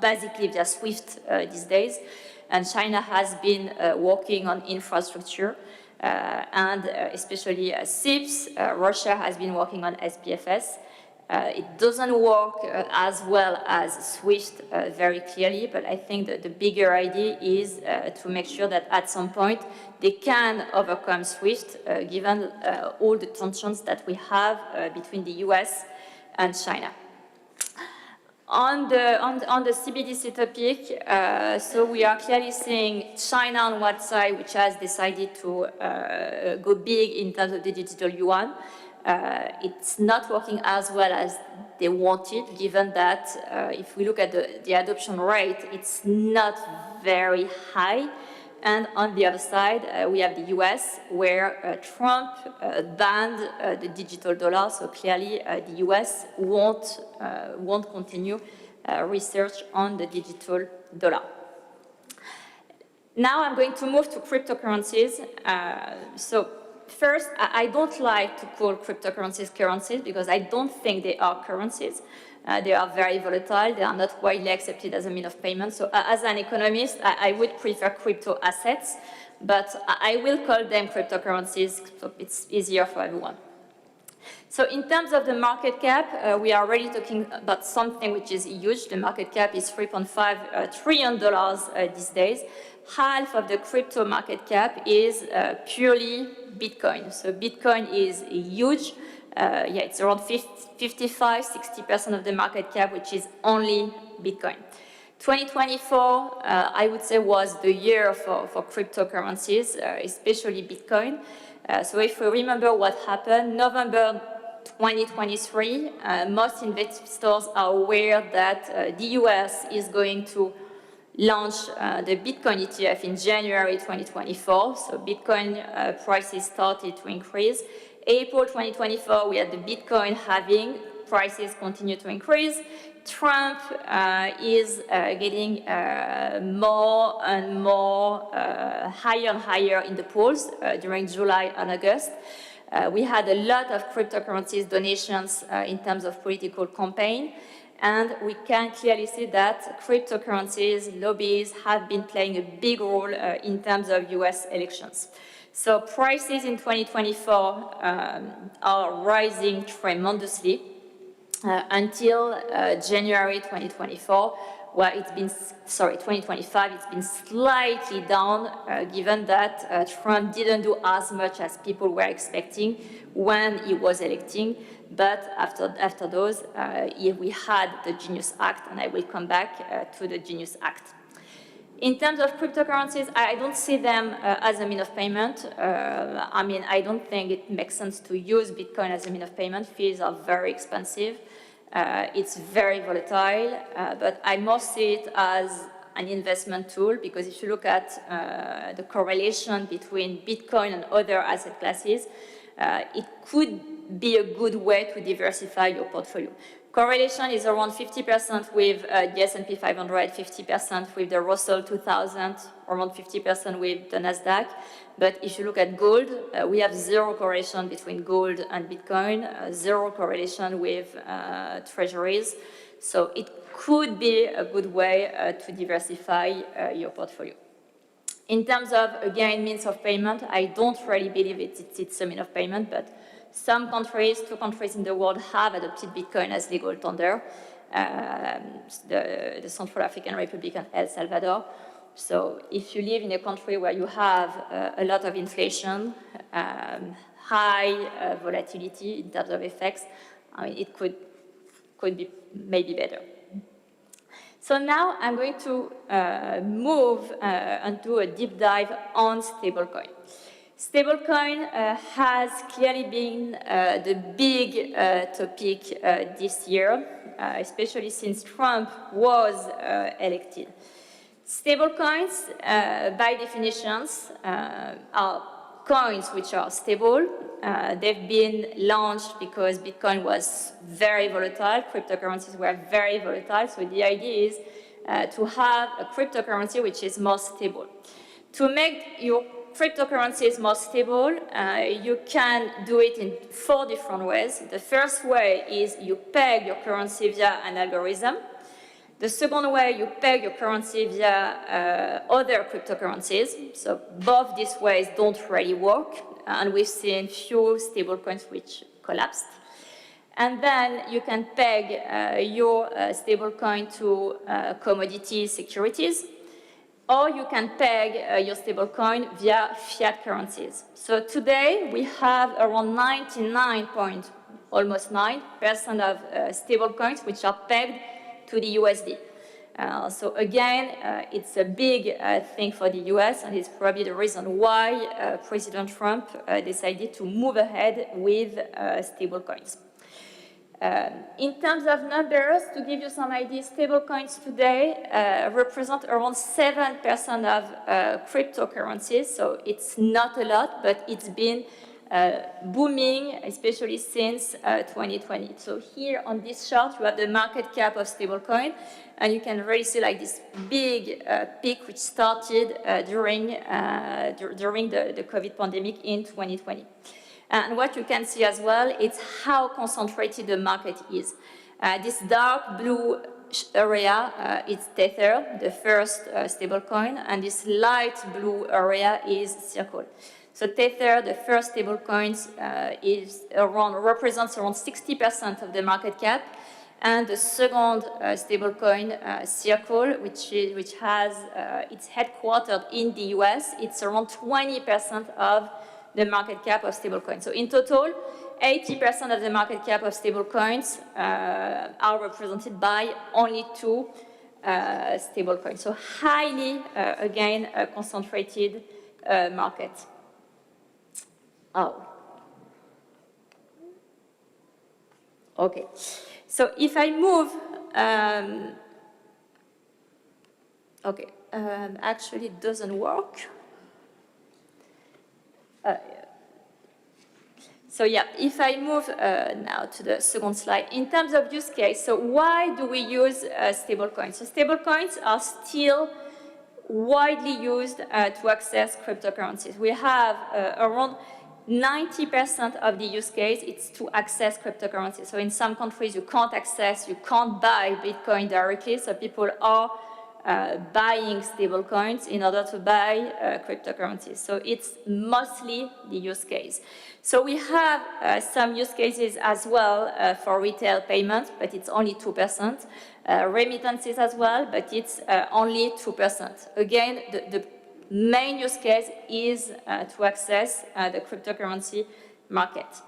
Speaker 4: basically via SWIFT these days, and China has been working on infrastructure, and especially SIPs. Russia has been working on SPFS. It doesn't work as well as SWIFT very clearly, but I think that the bigger idea is to make sure that at some point they can overcome SWIFT, given all the tensions that we have between the US and China. On the CBDC topic, so we are clearly seeing China on one side, which has decided to go big in terms of the digital yuan. It's not working as well as they wanted, given that if we look at the adoption rate, it's not very high. And on the other side, we have the US, where Trump banned the digital dollar, so clearly the US won't continue research on the digital dollar. Now I'm going to move to cryptocurrencies. So first, I don't like to call cryptocurrencies currencies because I don't think they are currencies. They are very volatile. They are not widely accepted as a means of payment. So as an economist, I would prefer crypto assets, but I will call them cryptocurrencies so it's easier for everyone. So in terms of the market cap, we are already talking about something which is huge. The market cap is $3.5 trillion these days. Half of the crypto market cap is purely Bitcoin. So Bitcoin is huge. It's around 55–60% of the market cap, which is only Bitcoin. 2024, I would say, was the year for cryptocurrencies, especially Bitcoin. So if we remember what happened, November 2023, most investors are aware that the US is going to launch the Bitcoin ETF in January 2024. So Bitcoin prices started to increase. April 2024, we had the Bitcoin halving, prices continue to increase. Trump is getting more and more higher and higher in the polls during July and August. We had a lot of cryptocurrencies donations in terms of political campaign, and we can clearly see that cryptocurrencies lobbies have been playing a big role in terms of US elections. So prices in 2024 are rising tremendously until January 2024, where 2025, it's been slightly down, given that Trump didn't do as much as people were expecting when he was electing. But after those, we had the Genius Act, and I will come back to the Genius Act. In terms of cryptocurrencies, I don't see them as a means of payment. I don't think it makes sense to use Bitcoin as a means of payment. Fees are very expensive. It's very volatile, but I more see it as an investment tool, because if you look at the correlation between Bitcoin and other asset classes, it could be a good way to diversify your portfolio. Correlation is around 50% with the S&P 500, 50% with the Russell 2000, around 50% with the Nasdaq. But if you look at gold, we have zero correlation between gold and Bitcoin, zero correlation with treasuries. So it could be a good way to diversify your portfolio. In terms of, again, means of payment, I don't really believe it's a means of payment, but some countries, 2 countries in the world, have adopted Bitcoin as legal tender, the Central African Republic and El Salvador. So if you live in a country where you have a lot of inflation, high volatility in terms of effects, it could be maybe better. So now I'm going to move and do a deep dive on stablecoin. Stablecoin has clearly been the big topic this year, especially since Trump was elected. Stablecoins, by definitions, are coins which are stable. They've been launched because Bitcoin was very volatile, cryptocurrencies were very volatile, so the idea is to have a cryptocurrency which is more stable. To make your cryptocurrencies more stable, you can do it in 4 different ways. The first way is you peg your currency via an algorithm. The second way, you peg your currency via other cryptocurrencies. So both these ways don't really work, and we've seen few stablecoins which collapsed. And then you can peg your stablecoin to commodity securities, or you can peg your stablecoin via fiat currencies. So today we have around 99.9% of stablecoins which are pegged to the USD. So again, it's a big thing for the US, and it's probably the reason why President Trump decided to move ahead with stablecoins. In terms of numbers, to give you some ideas, stablecoins today represent around 7% of cryptocurrencies, so it's not a lot, but it's been booming, especially since 2020. So here on this chart, you have the market cap of stablecoin, and you can really see like this big peak which started during the COVID pandemic in 2020. And what you can see as well is how concentrated the market is. This dark blue area is Tether, the first stablecoin, and this light blue area is Circle. So Tether, the first stablecoin, represents around 60% of the market cap, and the second stablecoin, Circle, which has its headquartered in the US, it's around 20% of the market cap of stablecoins. So in total, 80% of the market cap of stablecoins are represented by only 2 stablecoins. So highly, again, a concentrated market. Oh. Okay. So if I move, okay, actually it doesn't work. So yeah, if I move now to the second slide, in terms of use case, so why do we use stablecoins? So stablecoins are still widely used to access cryptocurrencies. We have around 90% of the use case, it's to access cryptocurrencies. So in some countries, you can't buy Bitcoin directly, so people are buying stablecoins in order to buy cryptocurrencies. So it's mostly the use case. So we have some use cases as well for retail payments, but it's only 2%. Remittances as well, but it's only 2%. Again, the main use case is to access the cryptocurrency market.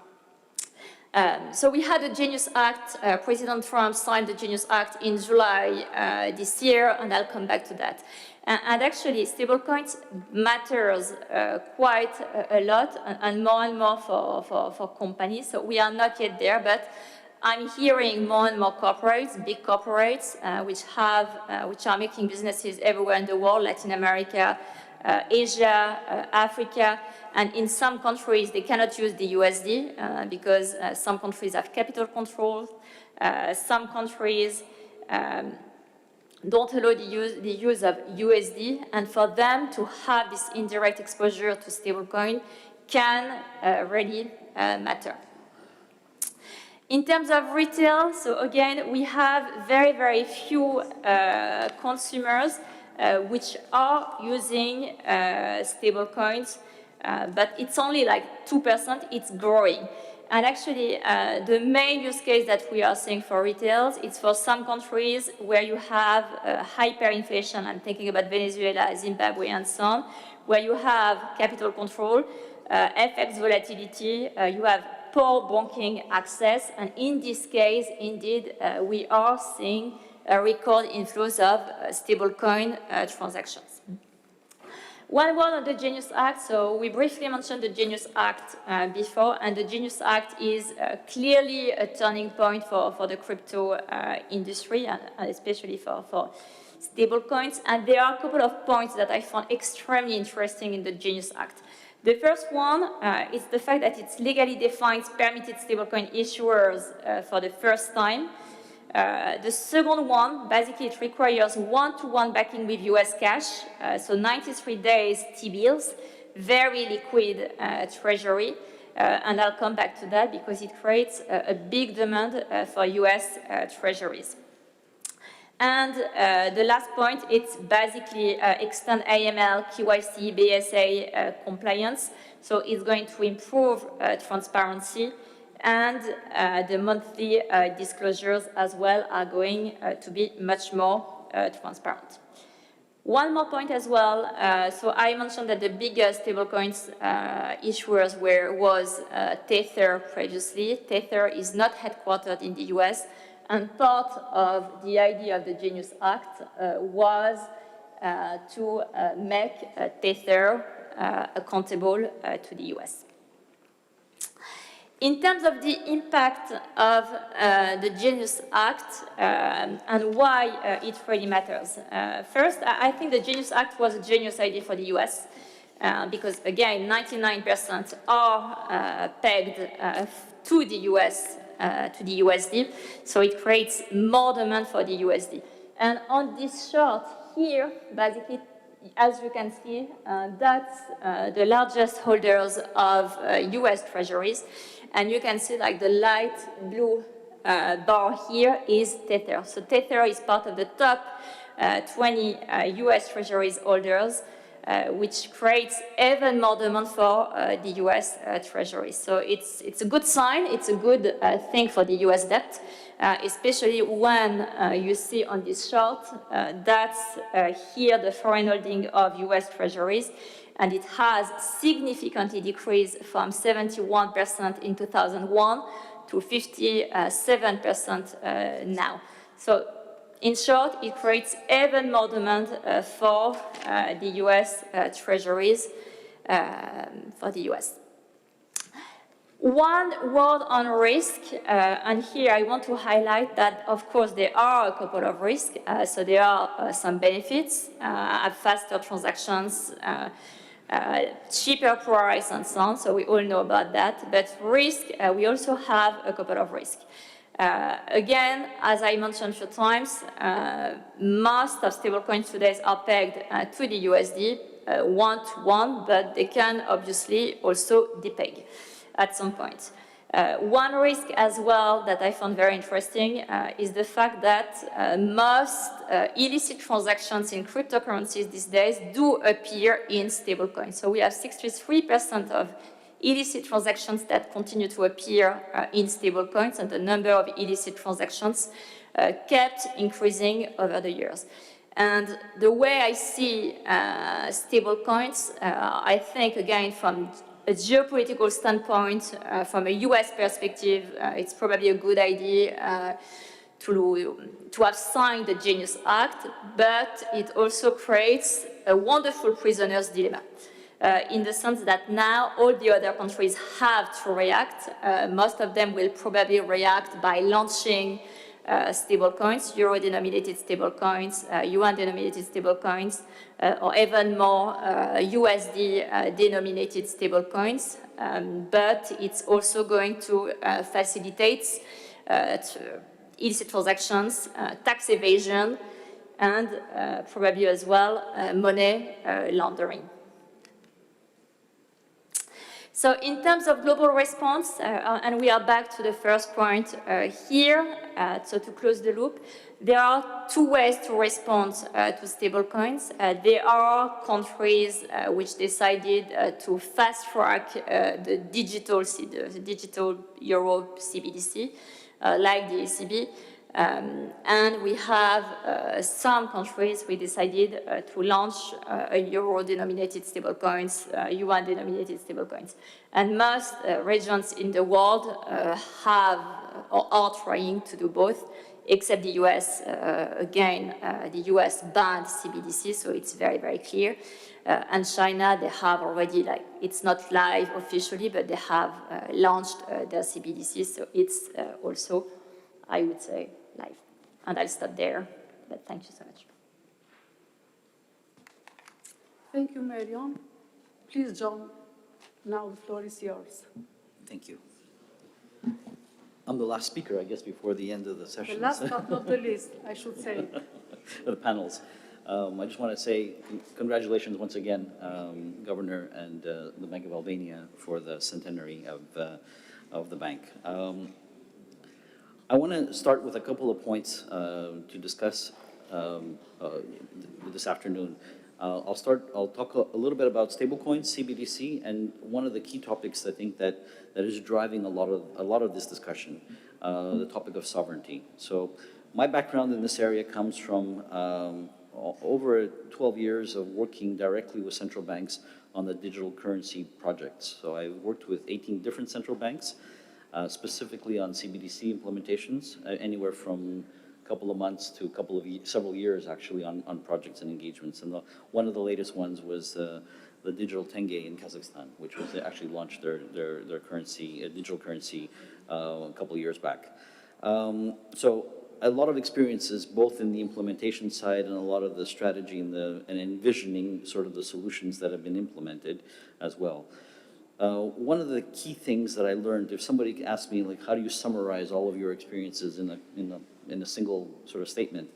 Speaker 4: So we had the Genius Act. President Trump signed the Genius Act in July this year, and I'll come back to that. And actually, stablecoins matters quite a lot, and more for companies. So we are not yet there, but I'm hearing more and more corporates, big corporates, which are making businesses everywhere in the world, Latin America, Asia, Africa, and in some countries they cannot use the USD because some countries have capital controls, some countries don't allow the use of USD, and for them to have this indirect exposure to stablecoin can really matter. In terms of retail, so again, we have very few consumers which are using stablecoins, but it's only like 2%, it's growing. And actually, the main use case that we are seeing for retails, it's for some countries where you have hyperinflation. I'm thinking about Venezuela, Zimbabwe, and so on, where you have capital control, FX volatility, you have poor banking access, and in this case, indeed, we are seeing record inflows of stablecoin transactions. One word on the Genius Act. So we briefly mentioned the Genius Act before, and the Genius Act is clearly a turning point for the crypto industry, and especially for stablecoins. And there are a couple of points that I found extremely interesting in the Genius Act. The first one is the fact that it legally defines permitted stablecoin issuers for the first time. The second one, basically it requires one-to-one backing with US cash, so 93 days T-bills, very liquid treasury, and I'll come back to that because it creates a big demand for US treasuries. And the last point, it's basically extend AML, KYC, BSA compliance, so it's going to improve transparency, and the monthly disclosures as well are going to be much more transparent. One more point as well. So I mentioned that the biggest stablecoins issuers was Tether previously. Tether is not headquartered in the US, and part of the idea of the Genius Act was to make Tether accountable to the US. In terms of the impact of the Genius Act and why it really matters. First, I think the Genius Act was a genius idea for the US because, again, 99% are pegged to the US, to the USD, so it creates more demand for the USD. And on this chart here, basically, as you can see, that's the largest holders of US treasuries. And you can see like the light blue bar here is Tether. So Tether is part of the top 20 US treasuries holders, which creates even more demand for the US treasuries. So it's a good sign, it's a good thing for the US debt, especially when you see on this chart, that's here the foreign holding of US treasuries, and it has significantly decreased from 71% in 2001 to 57% now. So in short, it creates even more demand for the US treasuries for the US. One word on risk, and here I want to highlight that, of course, there are a couple of risks. So there are some benefits, faster transactions, cheaper price, and so on. So we all know about that. But risk, we also have a couple of risks. Again, as I mentioned a few times, most of stablecoins today are pegged to the USD, one-to-one, but they can obviously also depeg at some point. One risk as well that I found very interesting is the fact that most illicit transactions in cryptocurrencies these days do appear in stablecoins. So we have 63% of illicit transactions that continue to appear in stablecoins, and the number of illicit transactions kept increasing over the years. And the way I see stablecoins, I think, again, from a geopolitical standpoint, from a US perspective, it's probably a good idea to have signed the Genius Act, but it also creates a wonderful prisoner's dilemma. In the sense that now all the other countries have to react. Most of them will probably react by launching stablecoins, euro-denominated stablecoins, yuan-denominated stablecoins, or even more USD-denominated stablecoins. But it's also going to facilitate illicit transactions, tax evasion, and probably as well money laundering. So in terms of global response, and we are back to the first point here, so to close the loop, there are two ways to respond to stablecoins. There are countries which decided to fast-track the digital euro CBDC, like the ECB. And we have some countries we decided to launch a euro-denominated stablecoins, yuan-denominated stablecoins. And most regions in the world have or are trying to do both, except the US. Again, the US banned CBDC, so it's very, very clear. And China, they have already, like, it's not live officially, but they have launched their CBDC, so it's also, I would say, live. And I'll stop there, but thank you so much.
Speaker 1: Thank you, Marion. Please, John, now the floor is yours.
Speaker 5: Thank you. I'm the last speaker, I guess, before the end of the session.
Speaker 1: The last but not the least, I should say.
Speaker 5: The panels. I just want to say congratulations once again, Governor and the Bank of Albania for the centenary of the bank. I want to start with a couple of points to discuss this afternoon. I'll talk a little bit about stablecoins, CBDC, and one of the key topics I think that is driving a lot of this discussion, the topic of sovereignty. So my background in this area comes from over 12 years of working directly with central banks on the digital currency projects. So I've worked with 18 different central banks, specifically on CBDC implementations, anywhere from a couple of months to several years actually on projects and engagements. And one of the latest ones was the digital tenge in Kazakhstan, which was actually launched their currency, digital currency, a couple of years back. So a lot of experiences both in the implementation side and a lot of the strategy and envisioning sort of the solutions that have been implemented as well. One of the key things that I learned, if somebody asked me, like, how do you summarize all of your experiences in a single sort of statement?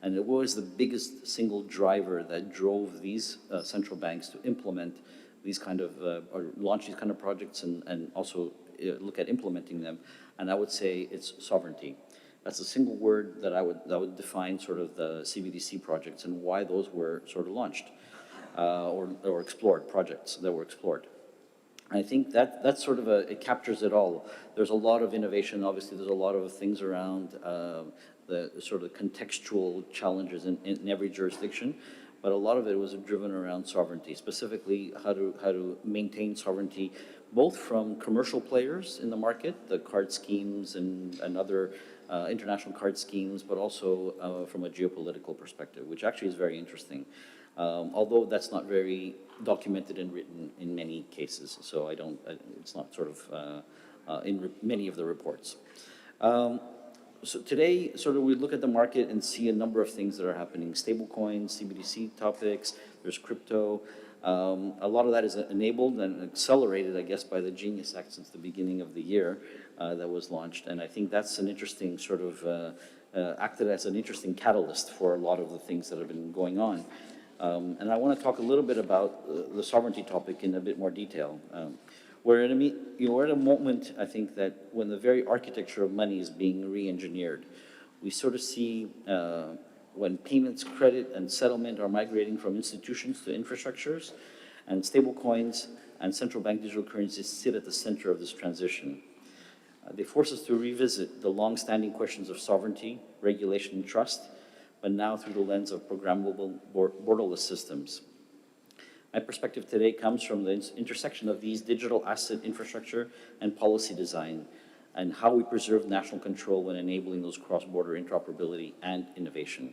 Speaker 5: And it was the biggest single driver that drove these central banks to implement these kind of, or launch these kind of projects and also look at implementing them. And I would say it's sovereignty. That's a single word that I would define sort of the CBDC projects and why those were sort of launched or explored, projects that were explored. I think that's sort of it captures it all. There's a lot of innovation. Obviously, there's a lot of things around the sort of contextual challenges in every jurisdiction, but a lot of it was driven around sovereignty, specifically how to maintain sovereignty, both from commercial players in the market, the card schemes and other international card schemes, but also from a geopolitical perspective, which actually is very interesting. Although that's not very documented and written in many cases, so it's not sort of in many of the reports. So today, sort of we look at the market and see a number of things that are happening. Stablecoins, CBDC topics, there's crypto. A lot of that is enabled and accelerated, I guess, by the Genius Act since the beginning of the year that was launched. And I think that's an interesting sort of, acted as an interesting catalyst for a lot of the things that have been going on. And I want to talk a little bit about the sovereignty topic in a bit more detail. We're at a moment, I think, that when the very architecture of money is being re-engineered. We sort of see when payments, credit, and settlement are migrating from institutions to infrastructures, and stablecoins and central bank digital currencies sit at the center of this transition. They force us to revisit the long-standing questions of sovereignty, regulation, and trust, but now through the lens of programmable borderless systems. My perspective today comes from the intersection of these digital asset infrastructure and policy design, and how we preserve national control when enabling those cross-border interoperability and innovation.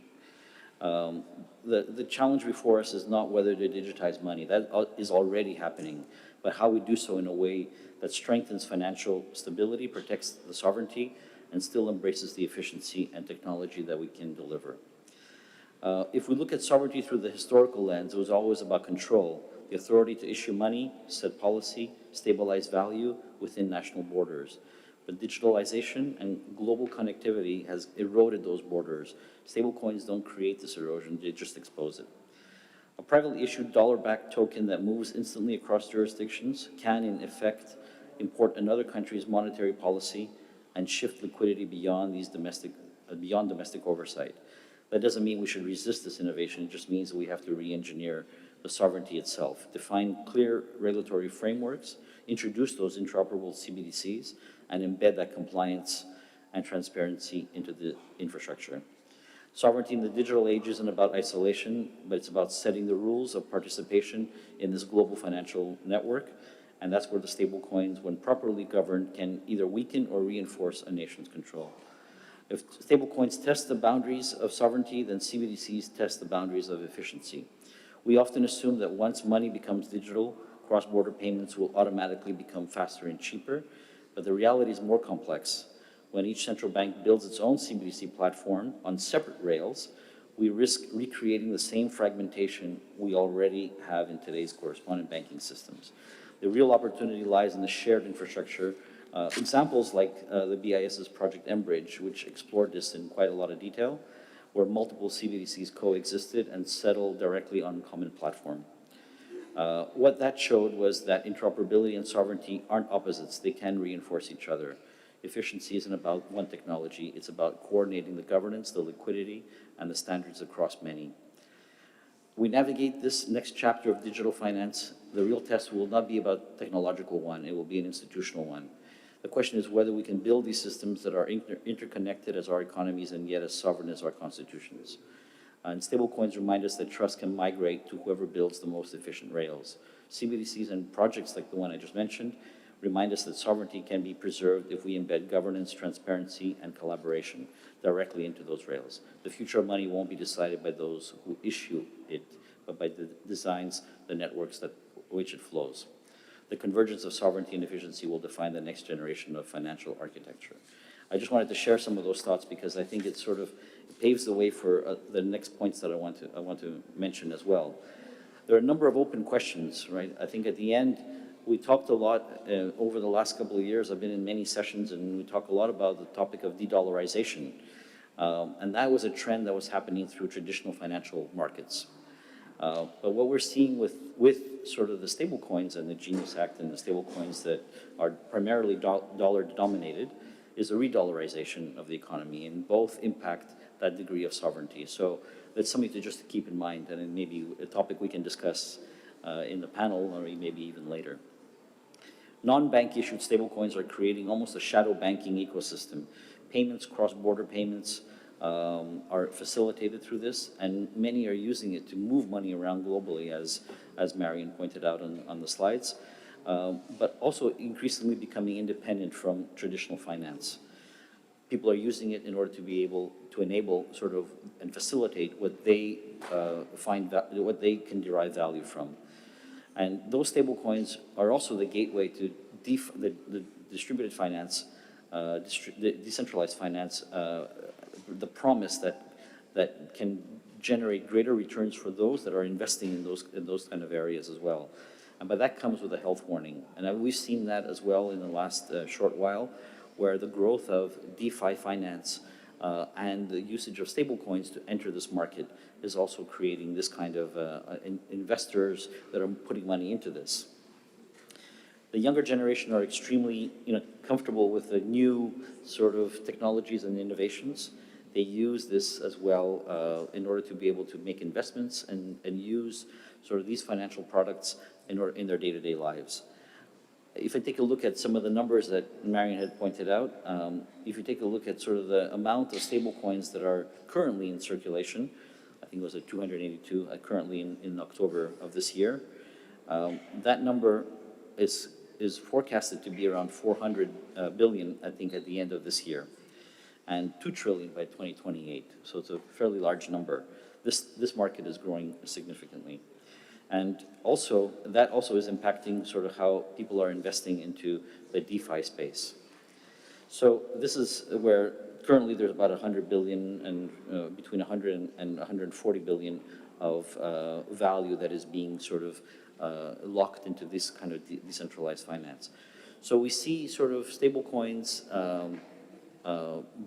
Speaker 5: The challenge before us is not whether to digitize money, that is already happening, but how we do so in a way that strengthens financial stability, protects the sovereignty, and still embraces the efficiency and technology that we can deliver. If we look at sovereignty through the historical lens, it was always about control, the authority to issue money, set policy, stabilize value within national borders. But digitalization and global connectivity has eroded those borders. Stablecoins don't create this erosion, they just expose it. A privately issued dollar-backed token that moves instantly across jurisdictions can, in effect, import another country's monetary policy and shift liquidity beyond domestic oversight. That doesn't mean we should resist this innovation, it just means that we have to re-engineer the sovereignty itself, define clear regulatory frameworks, introduce those interoperable CBDCs, and embed that compliance and transparency into the infrastructure. Sovereignty in the digital age isn't about isolation, but it's about setting the rules of participation in this global financial network, and that's where the stablecoins, when properly governed, can either weaken or reinforce a nation's control. If stablecoins test the boundaries of sovereignty, then CBDCs test the boundaries of efficiency. We often assume that once money becomes digital, cross-border payments will automatically become faster and cheaper, but the reality is more complex. When each central bank builds its own CBDC platform on separate rails, we risk recreating the same fragmentation we already have in today's correspondent banking systems. The real opportunity lies in the shared infrastructure. Examples like the BIS's Project Mbridge, which explored this in quite a lot of detail, where multiple CBDCs coexisted and settled directly on a common platform. What that showed was that interoperability and sovereignty aren't opposites. They can reinforce each other. Efficiency isn't about one technology. It's about coordinating the governance, the liquidity, and the standards across many. We navigate this next chapter of digital finance. The real test will not be about technological one. It will be an institutional one. The question is whether we can build these systems that are interconnected as our economies and yet as sovereign as our constitutions. And stablecoins remind us that trust can migrate to whoever builds the most efficient rails. CBDCs and projects like the one I just mentioned remind us that sovereignty can be preserved if we embed governance, transparency, and collaboration directly into those rails. The future of money won't be decided by those who issue it, but by the designs, the networks that which it flows. The convergence of sovereignty and efficiency will define the next generation of financial architecture. I just wanted to share some of those thoughts because I think it sort of paves the way for the next points that I want to mention as well. There are a number of open questions, right? I think at the end, we talked a lot over the last couple of years. I've been in many sessions and we talk a lot about the topic of de-dollarization. And that was a trend that was happening through traditional financial markets. But what we're seeing with sort of the stable coins and the Genius Act and the stable coins that are primarily dollar denominated is a re-dollarization of the economy, and both impact that degree of sovereignty. So that's something to just keep in mind, and it may be a topic we can discuss in the panel or maybe even later. Non-bank issued stablecoins are creating almost a shadow banking ecosystem. Payments, cross-border payments are facilitated through this, and many are using it to move money around globally, as Marion pointed out on the slides, but also increasingly becoming independent from traditional finance. People are using it in order to be able to enable sort of and facilitate what they what they can derive value from. And those stable coins are also the gateway to the distributed finance, decentralized finance, the promise that can generate greater returns for those that are investing in those kind of areas as well. And by that comes with a health warning. And we've seen that as well in the last short while, where the growth of DeFi finance and the usage of stablecoins to enter this market is also creating this kind of investors that are putting money into this. The younger generation are extremely comfortable with the new sort of technologies and innovations. They use this as well in order to be able to make investments and use sort of these financial products in their day-to-day lives. If I take a look at some of the numbers that Marion had pointed out, if you take a look at sort of the amount of stable coins that are currently in circulation, I think it was at 282 currently in October of this year, that number is forecasted to be around 400 billion, I think, at the end of this year, and 2 trillion by 2028. So it's a fairly large number. This market is growing significantly. And also, that also is impacting sort of how people are investing into the DeFi space. So this is where currently there's about 100 billion and between 100 and 140 billion of value that is being sort of locked into this kind of decentralized finance. So we see sort of stable coins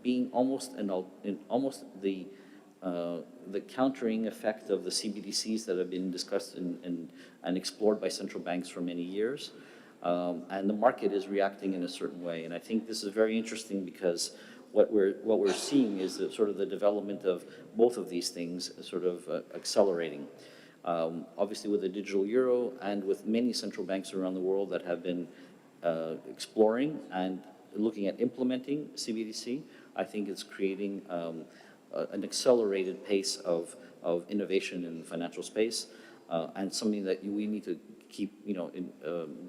Speaker 5: being almost the countering effect of the CBDCs that have been discussed and explored by central banks for many years. And the market is reacting in a certain way. And I think this is very interesting because what we're seeing is that sort of the development of both of these things sort of accelerating. Obviously with the digital euro and with many central banks around the world that have been exploring and looking at implementing CBDC, I think it's creating an accelerated pace of innovation in the financial space, and something that we need to keep,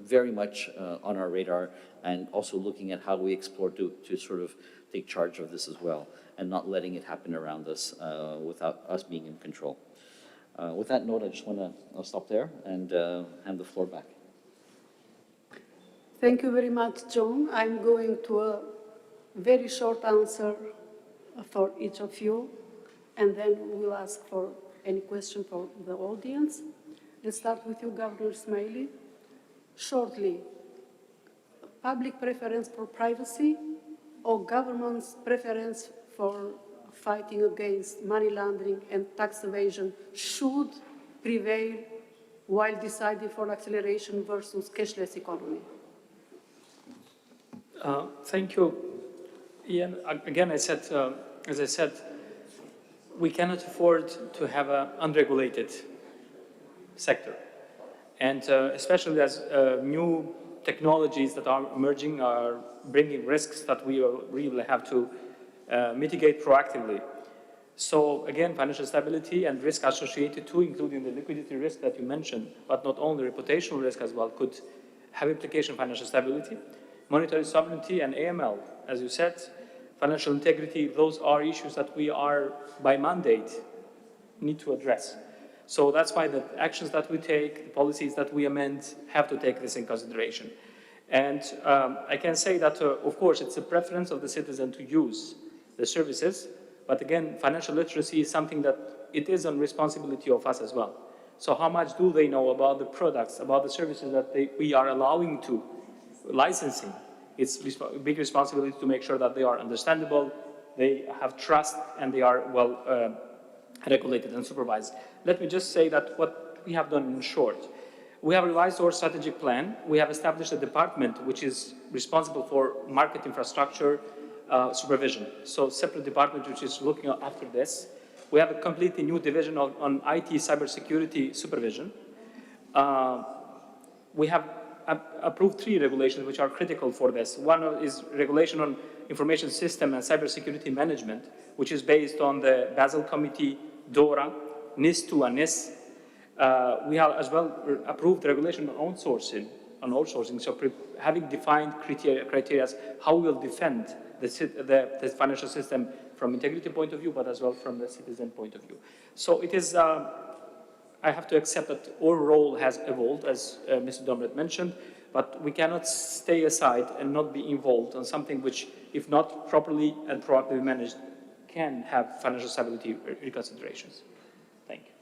Speaker 5: very much on our radar, and also looking at how we explore to sort of take charge of this as well, and not letting it happen around us without us being in control. With that note, I just want to stop there and hand the floor back.
Speaker 1: Thank you very much, John. I'm going to a very short answer for each of you, and then we'll ask for any question for the audience. Let's start with you, Governor Ismaili. Shortly, public preference for privacy or government's preference for fighting against money laundering and tax evasion should prevail while deciding for acceleration versus cashless economy?
Speaker 2: Thank you, Ian. Again, as I said, we cannot afford to have an unregulated sector. And especially as new technologies that are emerging are bringing risks that we really have to mitigate proactively. So again, financial stability and risk associated to, including the liquidity risk that you mentioned, but not only reputational risk as well, could have implication financial stability. Monetary sovereignty and AML, as you said, financial integrity, those are issues that we are, by mandate, need to address. So that's why the actions that we take, the policies that we amend, have to take this in consideration. And I can say that, of course, it's a preference of the citizen to use the services, but again, financial literacy is something that it is a responsibility of us as well. So how much do they know about the products, about the services that we are allowing to licensing? It's a big responsibility to make sure that they are understandable, they have trust, and they are well regulated and supervised. Let me just say that what we have done in short, we have revised our strategic plan. We have established a department which is responsible for market infrastructure supervision. So separate department which is looking after this. We have a completely new division on IT cybersecurity supervision. We have approved 3 regulations which are critical for this. One is regulation on information system and cybersecurity management, which is based on the Basel Committee, DORA, NIS2 and NIS. We have as well approved regulation on outsourcing, so having defined criteria how we will defend the financial system from integrity point of view, but as well from the citizen point of view. So it is, I have to accept that our role has evolved, as Mr. Domret mentioned, but we cannot stay aside and not be involved on something which, if not properly and proactively managed, can have financial stability reconsiderations. Thank you.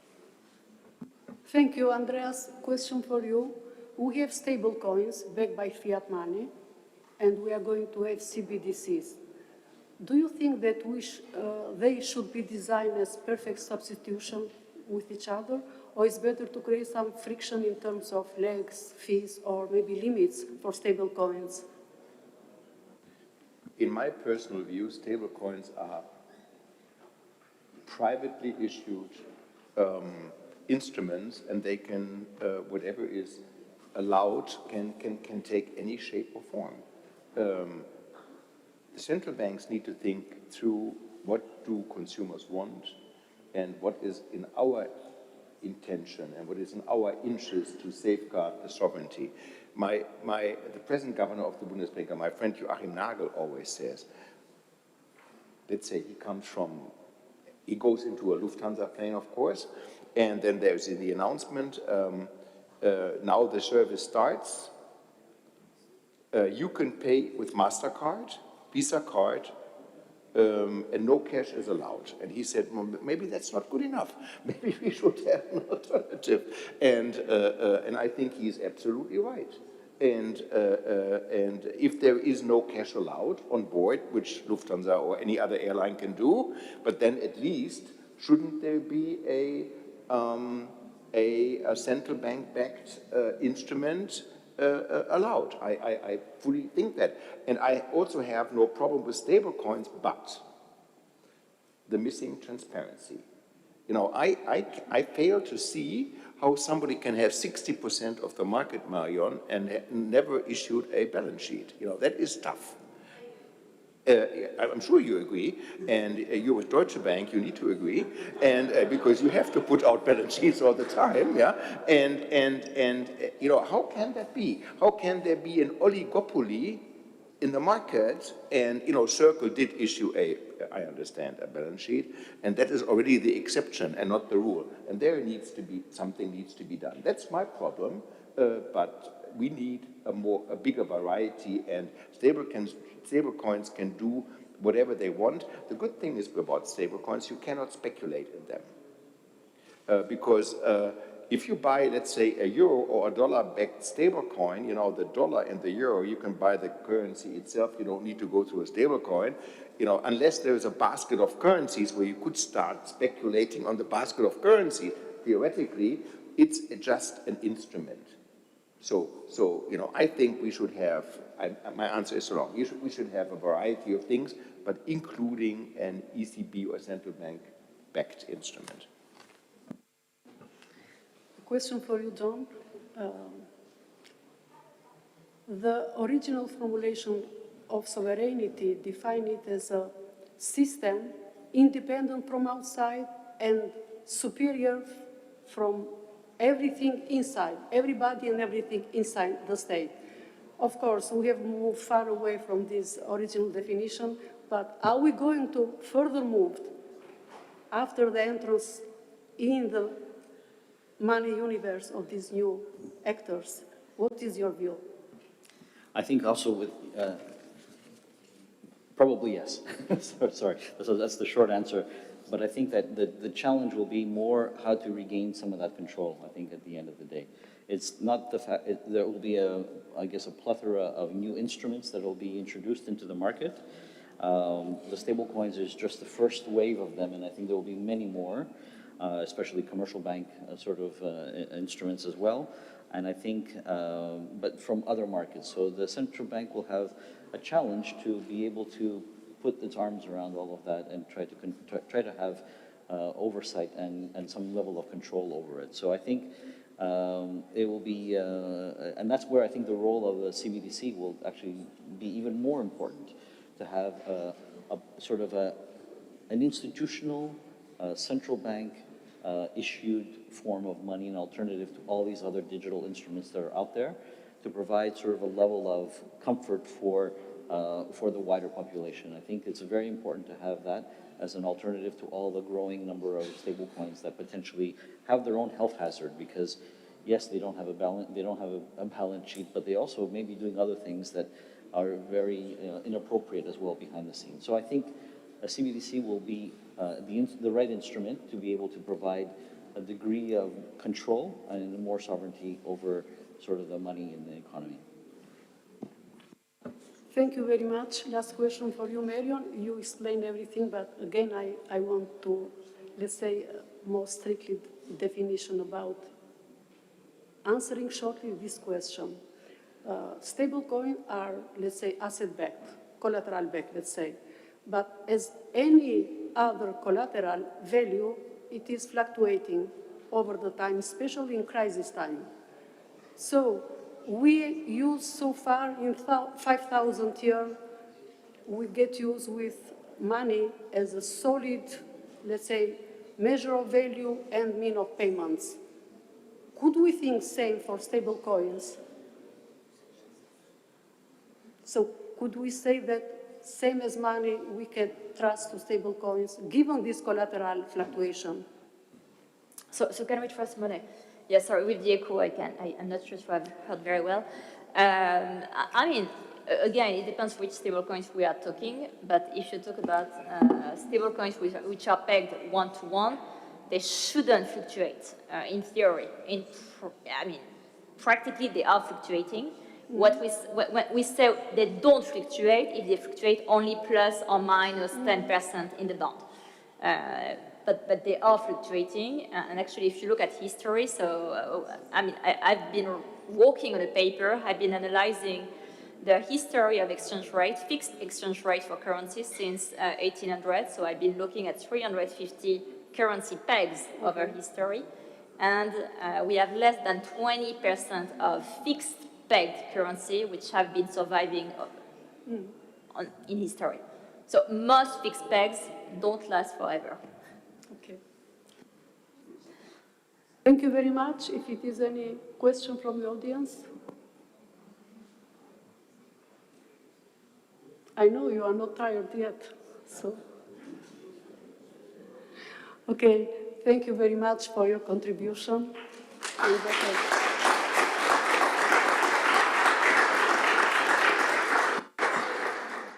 Speaker 1: Thank you, Andreas. Question for you. We have stable coins backed by fiat money, and we are going to have CBDCs. Do you think that they should be designed as perfect substitution with each other, or is better to create some friction in terms of legs, fees, or maybe limits for stable coins?
Speaker 3: In my personal view, stable coins are privately issued instruments, and they can, whatever is allowed, can take any shape or form. The central banks need to think through what do consumers want and what is in our intention and what is in our interest to safeguard the sovereignty. The present governor of the Bundesbank, my friend Joachim Nagel, always says, let's say he goes into a Lufthansa plane, of course, and then there's the announcement, now the service starts. You can pay with MasterCard, Visa card, and no cash is allowed. And he said, well, maybe that's not good enough. Maybe we should have an alternative. And I think he's absolutely right. And if there is no cash allowed on board, which Lufthansa or any other airline can do, but then at least shouldn't there be a central bank-backed instrument allowed? I fully think that. And I also have no problem with stable coins, but the missing transparency. You know, I fail to see how somebody can have 60% of the market, Marion, and never issued a balance sheet. You know, that is tough. I'm sure you agree, and you with Deutsche Bank, you need to agree, and because you have to put out balance sheets all the time, yeah. And you know, how can that be? How can there be an oligopoly in the market, and, you know, Circle did issue I understand, a balance sheet, and that is already the exception and not the rule. And there something needs to be done. That's my problem, but we need a bigger variety, and stablecoins can do whatever they want. The good thing is about stablecoins, you cannot speculate in them. Because if you buy, let's say, a euro or a dollar-backed stablecoin, you know, the dollar and the euro, you can buy the currency itself. You don't need to go through a stablecoin, you know, unless there is a basket of currencies where you could start speculating on the basket of currency. Theoretically, it's just an instrument. So you know, I think we should have, my answer is wrong, we should have a variety of things, but including an ECB or central bank-backed instrument.
Speaker 1: Question for you, John. The original formulation of sovereignty defined it as a system independent from outside and superior from everything inside, everybody and everything inside the state. Of course, we have moved far away from this original definition, but are we going to further move after the entrance in the money universe of these new actors? What is your view?
Speaker 5: I think also with, probably yes. Sorry, so that's the short answer. But I think that the challenge will be more how to regain some of that control, I think, at the end of the day. It's not the fact, there will be I guess, a plethora of new instruments that will be introduced into the market. The stablecoins is just the first wave of them, and I think there will be many more, especially commercial bank instruments as well. And I think, but from other markets. So the central bank will have a challenge to be able to put its arms around all of that and try to have oversight and some level of control over it. So I think it will be, and that's where I think the role of the CBDC will actually be even more important, to have an institutional central bank issued form of money, an alternative to all these other digital instruments that are out there, to provide sort of a level of comfort for the wider population. I think it's very important to have that as an alternative to all the growing number of stablecoins that potentially have their own health hazard, because yes, they don't have a balance sheet, but they also may be doing other things that are very inappropriate as well behind the scenes. So I think a CBDC will be the right instrument to be able to provide a degree of control and more sovereignty over sort of the money in the economy.
Speaker 1: Thank you very much. Last question for you, Marion. You explained everything, but again, I want to, let's say, more strictly definition about answering shortly this question. Stablecoins are, let's say, asset-backed, collateral-backed, let's say. But as any other collateral value, it is fluctuating over the time, especially in crisis time. So we use so far in 5,000 years, we get used with money as a solid, let's say, measure of value and mean of payments. Could we think same for stable coins? So could we say that same as money, we can trust to stable coins, given this collateral fluctuation?
Speaker 4: So can we trust money? Yeah, sorry, with the echo, I'm not sure if I've heard very well. I mean, again, it depends which stablecoins we are talking, but if you talk about stablecoins which are pegged one-to-one, they shouldn't fluctuate, in theory. I mean, practically they are fluctuating. When we say they don't fluctuate, if they fluctuate only plus or minus 10% in the bond. But they are fluctuating, and actually if you look at history, so I mean, I've been working on a paper, I've been analyzing the history of exchange rate, fixed exchange rate for currencies since 1800, so I've been looking at 350 currency pegs over history, and we have less than 20% of fixed pegged currency which have been surviving in history. So most fixed pegs don't last forever.
Speaker 1: Okay. Thank you very much. If it is any question from the audience. I know you are not tired yet, so. Okay, thank you very much for your contribution. And